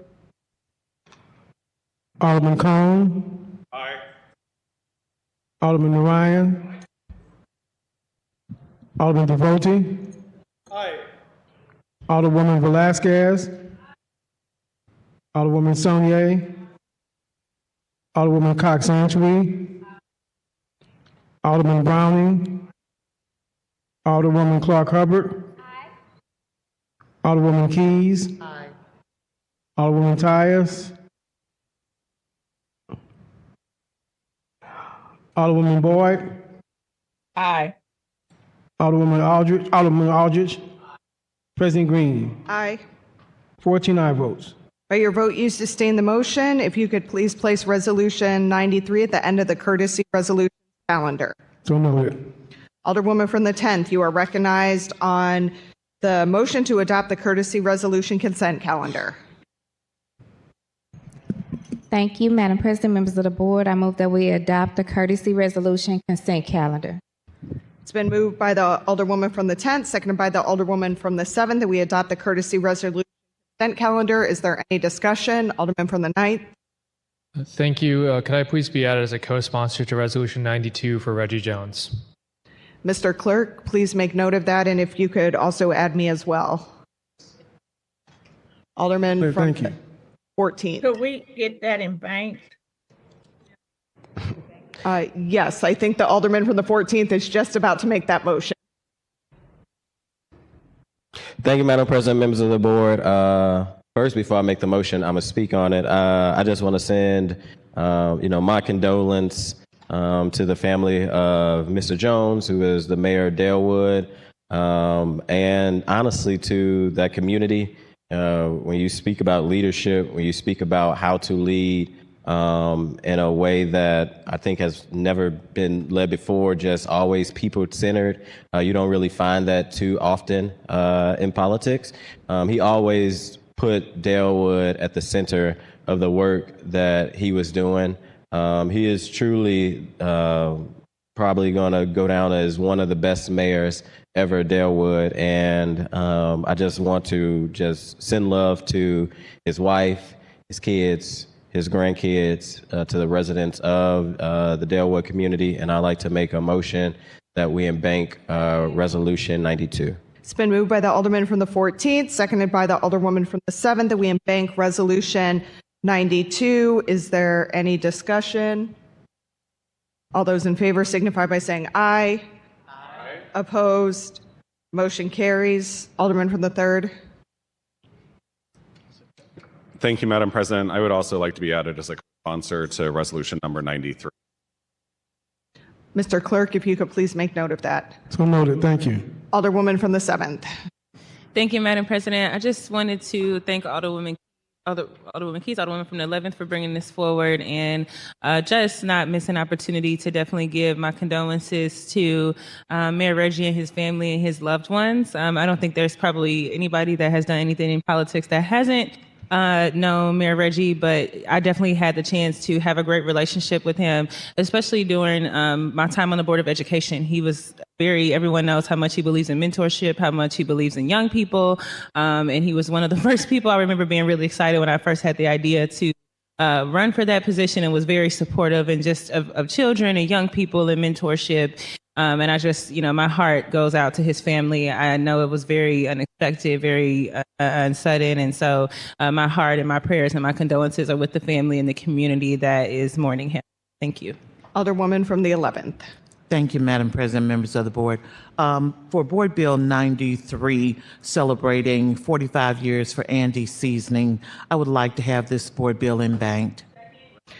Alderman Cone. Aye. Alderman Narayan. Alderman Devoti. Aye. Alderwoman Velasquez. Alderwoman Saunier. Alderwoman Cox Antwi. Alderman Browning. Alderwoman Clark Hubbard. Alderwoman Keys. Alderwoman Tyus. Alderwoman Boyd. Aye. Alderman Aldrich. President Green. Aye. 14 aye votes. By your vote, you sustain the motion. If you could please place Resolution 93 at the end of the courtesy resolution calendar. So noted. Alderwoman from the 10th, you are recognized on the motion to adopt the courtesy resolution consent calendar. Thank you, Madam President, members of the board. I move that we adopt the courtesy resolution consent calendar. It's been moved by the Alderwoman from the 10th, seconded by the Alderwoman from the 7th, that we adopt the courtesy resolution consent calendar. Is there any discussion? Alderman from the 9th. Thank you. Could I please be added as a co-sponsor to Resolution 92 for Reggie Jones? Mr. Clerk, please make note of that, and if you could also add me as well. Alderman from Thank you. 14th. Could we get that in banked? Yes, I think the Alderman from the 14th is just about to make that motion. Thank you, Madam President, members of the board. First, before I make the motion, I'm going to speak on it. I just want to send, my condolence to the family of Mr. Jones, who is the mayor of Dalewood, and honestly to that community. When you speak about leadership, when you speak about how to lead in a way that I think has never been led before, just always people-centered, you don't really find that too often in politics. He always put Dalewood at the center of the work that he was doing. He is truly probably going to go down as one of the best mayors ever at Dalewood. And I just want to just send love to his wife, his kids, his grandkids, to the residents of the Dalewood community. And I'd like to make a motion that we embank Resolution 92. It's been moved by the Alderman from the 14th, seconded by the Alderwoman from the 7th, that we embank Resolution 92. Is there any discussion? All those in favor signify by saying aye. Aye. Opposed? Motion carries. Alderman from the 3rd. Thank you, Madam President. I would also like to be added as a sponsor to resolution number 93. Mr. Clerk, if you could please make note of that. So noted. Thank you. Alderwoman from the 7th. Thank you, Madam President. I just wanted to thank Alderwoman Keys, Alderwoman from the 11th, for bringing this forward and just not miss an opportunity to definitely give my condolences to Mayor Reggie and his family and his loved ones. I don't think there's probably anybody that has done anything in politics that hasn't known Mayor Reggie, but I definitely had the chance to have a great relationship with him, especially during my time on the Board of Education. He was everyone knows how much he believes in mentorship, how much he believes in young people. And he was one of the first people I remember being really excited when I first had the idea to run for that position, and was very supportive and just of children and young people and mentorship. And I just, my heart goes out to his family. I know it was very unexpected, very unsudden. And so my heart and my prayers and my condolences are with the family and the community that is mourning him. Thank you. Alderwoman from the 11th. Thank you, Madam President, members of the board. For Board Bill 93, celebrating 45 years for Andy Seasoning, I would like to have this board bill embanked.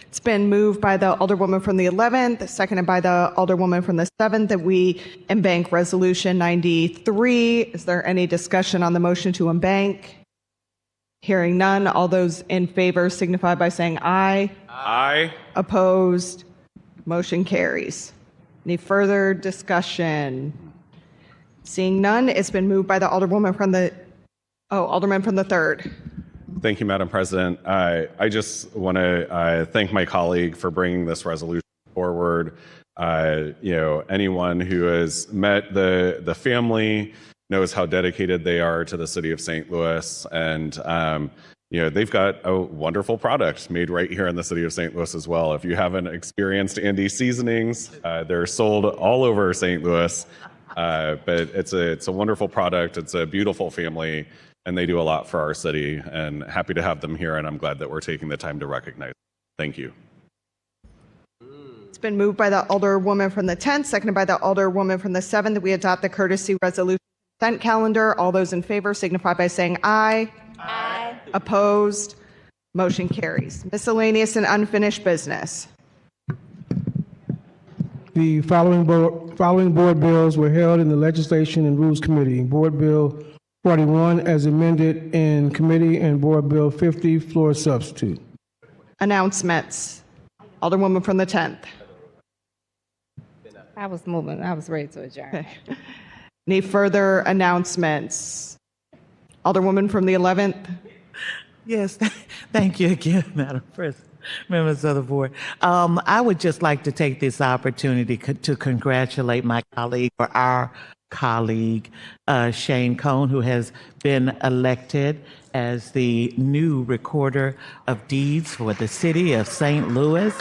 It's been moved by the Alderwoman from the 11th, seconded by the Alderwoman from the 7th, that we embank Resolution 93. Is there any discussion on the motion to embank? Hearing none, all those in favor signify by saying aye. Aye. Opposed? Motion carries. Any further discussion? Seeing none, it's been moved by the Alderman from the 3rd. Thank you, Madam President. I just want to thank my colleague for bringing this resolution forward. Anyone who has met the family knows how dedicated they are to the city of St. Louis, and they've got a wonderful product made right here in the city of St. Louis as well. If you haven't experienced Andy Seasonings, they're sold all over St. Louis, but it's a wonderful product. It's a beautiful family, and they do a lot for our city, and happy to have them here, and I'm glad that we're taking the time to recognize them. Thank you. It's been moved by the Alderwoman from the 10th, seconded by the Alderwoman from the 7th, that we adopt the courtesy resolution consent calendar. All those in favor signify by saying aye. Aye. Opposed? Motion carries. Miscellaneous and unfinished business. The following board bills were held in the Legislation and Rules Committee. Board Bill 41 as amended in committee, and Board Bill 50 floor substitute. Announcements. Alderwoman from the 10th. I was ready to adjourn. Okay. Any further announcements? Alderwoman from the 11th. Yes, thank you again, Madam President, members of the board. I would just like to take this opportunity to congratulate my colleague, or our colleague, Shane Cohn, who has been elected as the new Recorder of Deeds for the city of St. Louis.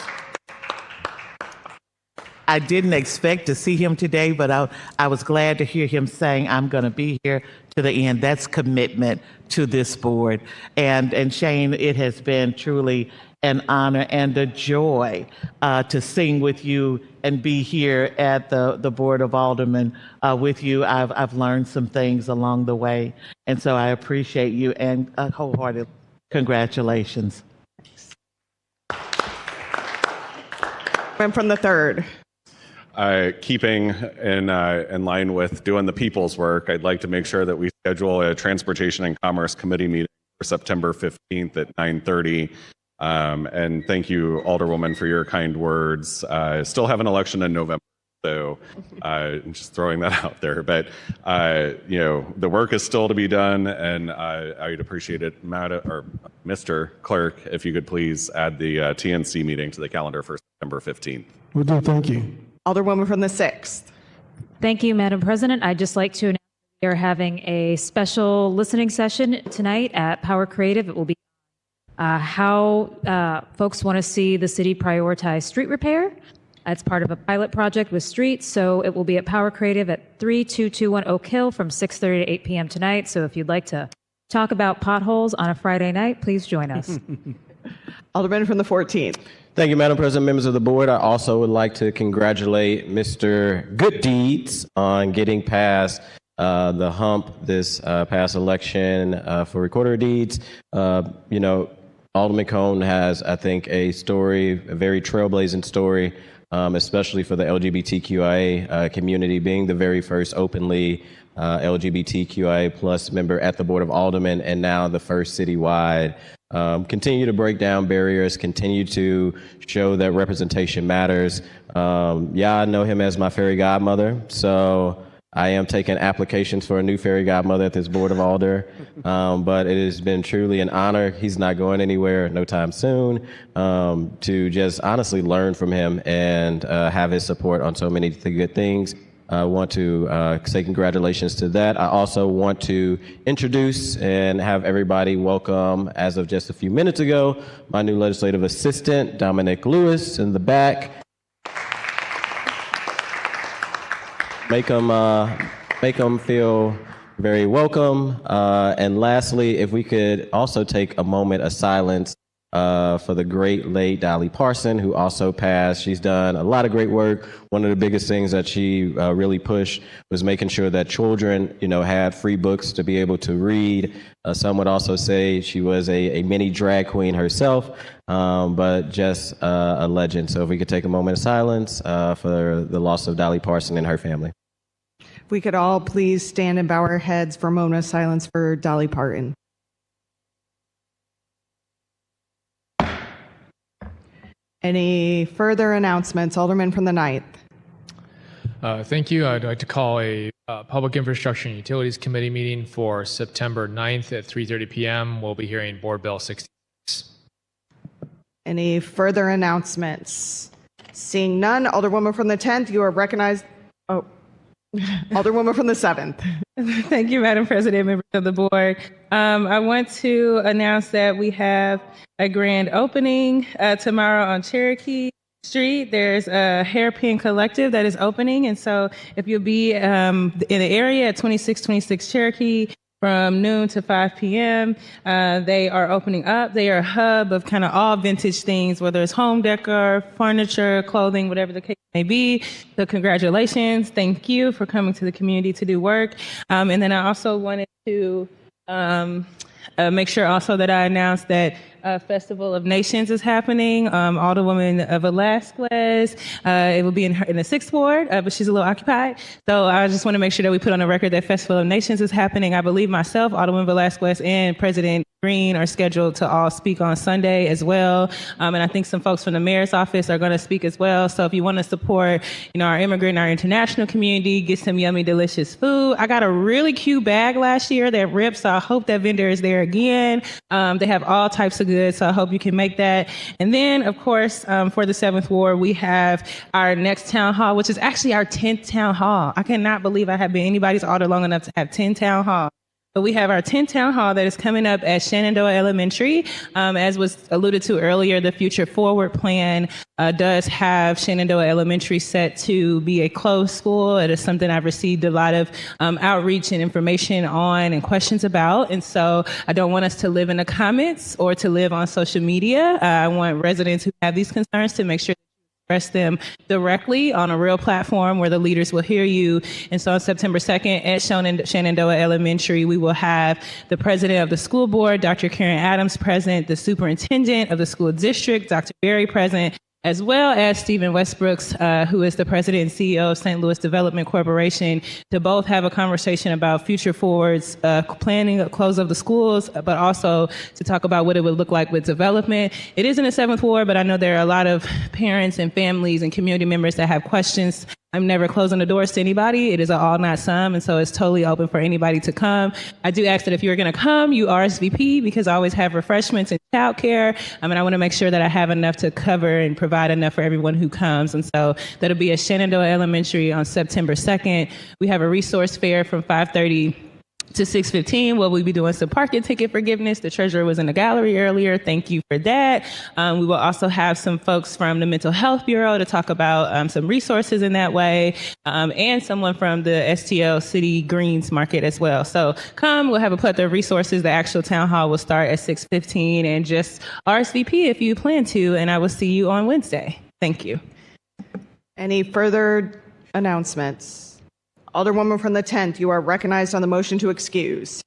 I didn't expect to see him today, but I was glad to hear him saying, I'm going to be here to the end. That's commitment to this board. And Shane, it has been truly an honor and a joy to sing with you and be here at the Board of Aldermen with you. I've learned some things along the way, and so I appreciate you, and wholehearted congratulations. From the 3rd. Keeping in line with doing the people's work, I'd like to make sure that we schedule a Transportation and Commerce Committee meeting for September 15th at 9:30. And thank you, Alderwoman, for your kind words. Still have an election in November, so just throwing that out there. But the work is still to be done, and I'd appreciate it, Mr. Clerk, if you could please add the TNC meeting to the calendar for September 15th. Will do. Thank you. Alderwoman from the 6th. Thank you, Madam President. I'd just like to announce we are having a special listening session tonight at Power Creative. It will be how folks want to see the city prioritize street repair. It's part of a pilot project with streets, so it will be at Power Creative at 3221 Oak Hill from 6:30 to 8 p.m. tonight. So if you'd like to talk about potholes on a Friday night, please join us. Alderman from the 14th. Thank you, Madam President, members of the board. I also would like to congratulate Mr. Good Deeds on getting past the hump this past election for Recorder of Deeds. Alderman Cohn has, I think, a very trailblazing story, especially for the LGBTQIA community, being the very first openly LGBTQIA plus member at the Board of Aldermen, and now the first citywide. Continue to break down barriers, continue to show that representation matters. I know him as my fairy godmother, so I am taking applications for a new fairy godmother at this Board of Alder, but it has been truly an honor. He's not going anywhere no time soon, to just honestly learn from him and have his support on so many good things. I want to say congratulations to that. I also want to introduce and have everybody welcome, as of just a few minutes ago, my new legislative assistant, Dominic Lewis, in the back. Make them feel very welcome. And lastly, if we could also take a moment of silence for the great late Dolly Parson, who also passed. She's done a lot of great work. One of the biggest things that she really pushed was making sure that children, had free books to be able to read. Some would also say she was a mini drag queen herself, but just a legend. So if we could take a moment of silence for the loss of Dolly Parson and her family. If we could all please stand and bow our heads for a moment of silence for Dolly Parton. Any further announcements? Alderman from the 9th. Thank you. I'd like to call a Public Infrastructure and Utilities Committee meeting for September 9th at 3:30 p.m. We'll be hearing Board Bill 66. Any further announcements? Seeing none, Alderwoman from the 10th, you are recognized. Oh, Alderwoman from the 7th. Thank you, Madam President, members of the board. I want to announce that we have a grand opening tomorrow on Cherokee Street. There's a hairpin collective that is opening. And so if you'll be in the area at 2626 Cherokee from noon to 5 p.m., they are opening up. They are a hub of kind of all vintage things, whether it's home decor, furniture, clothing, whatever the case may be. So congratulations. Thank you for coming to the community to do work. And then I also wanted to make sure also that I announced that Festival of Nations is happening. Alderwoman Velasquez, it will be in the 6th ward, but she's a little occupied. So I just want to make sure that we put on the record that Festival of Nations is happening. I believe myself, Alderwoman Velasquez, and President Green are scheduled to all speak on Sunday as well. And I think some folks from the mayor's office are going to speak as well. So if you want to support, our immigrant and our international community, get some yummy, delicious food. I got a really cute bag last year that ripped, so I hope that vendor is there again. They have all types of goods, so I hope you can make that. And then, of course, for the 7th ward, we have our next town hall, which is actually our 10th town hall. I cannot believe I have been anybody's alder long enough to have 10 town halls. But we have our 10th town hall that is coming up at Shenandoah Elementary. As was alluded to earlier, the Future Forward Plan does have Shenandoah Elementary set to be a closed school. It is something I've received a lot of outreach and information on and questions about. And so I don't want us to live in the comments or to live on social media. I want residents who have these concerns to make sure express them directly on a real platform where the leaders will hear you. And so on September 2nd at Shenandoah Elementary, we will have the president of the school board, Dr. Karen Adams, present, the superintendent of the school district, Dr. Berry, present, as well as Stephen Westbrooks, who is the president and CEO of St. Louis Development Corporation, to both have a conversation about Future Forward's planning a close of the schools, but also to talk about what it would look like with development. It is in the 7th ward, but I know there are a lot of parents and families and community members that have questions. I'm never closing the doors to anybody. It is an all, not some, and so it's totally open for anybody to come. I do ask that if you're going to come, you RSVP, because I always have refreshments and childcare, and I want to make sure that I have enough to cover and provide enough for everyone who comes. And so that'll be at Shenandoah Elementary on September 2nd. We have a resource fair from 5:30 to 6:15. We'll be doing some parking ticket forgiveness. The treasurer was in the gallery earlier. Thank you for that. We will also have some folks from the Mental Health Bureau to talk about some resources in that way, and someone from the STL City Greens Market as well. So come, we'll have a plethora of resources. The actual town hall will start at 6:15, and just RSVP if you plan to, and I will see you on Wednesday. Thank you. Any further announcements? Alderwoman from the 10th, you are recognized on the motion to excuse.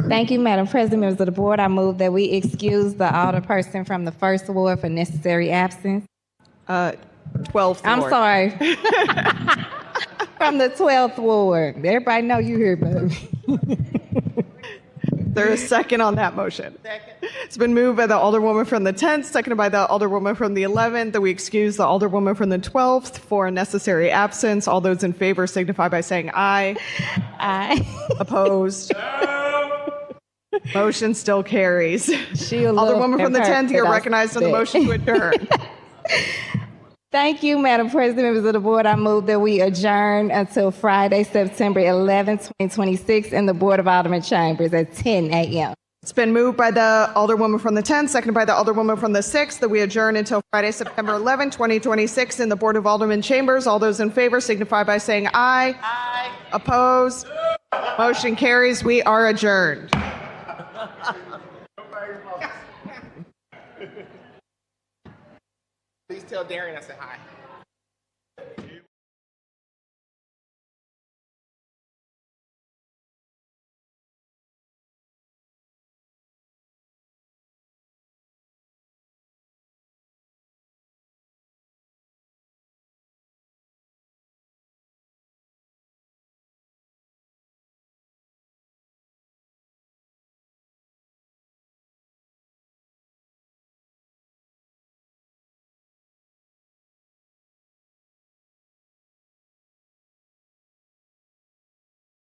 Thank you, Madam President, members of the board. I move that we excuse the alderperson from the 1st ward for necessary absence. 12th I'm ward. sorry. From the 12th ward. Everybody know you here, baby. There is a second on that motion. Second. It's been moved by the Alderwoman from the 10th, seconded by the Alderwoman from the 11th, that we excuse the Alderwoman from the 12th for necessary absence. All those in favor signify by saying aye. Aye. Opposed? No. Motion still carries. Alderwoman from the 10th, you're recognized on the motion to adjourn. Thank you, Madam President, members of the board. I move that we adjourn until Friday, September 11, 2026, in the Board of Aldermen chambers at 10 a.m. It's been moved by the Alderwoman from the 10th, seconded by the Alderwoman from the 6th, that we adjourn until Friday, September 11, 2026, in the Board of Aldermen chambers. All those in favor signify by saying aye. Aye. Opposed? Motion carries. We are adjourned. tell Darian I said hi.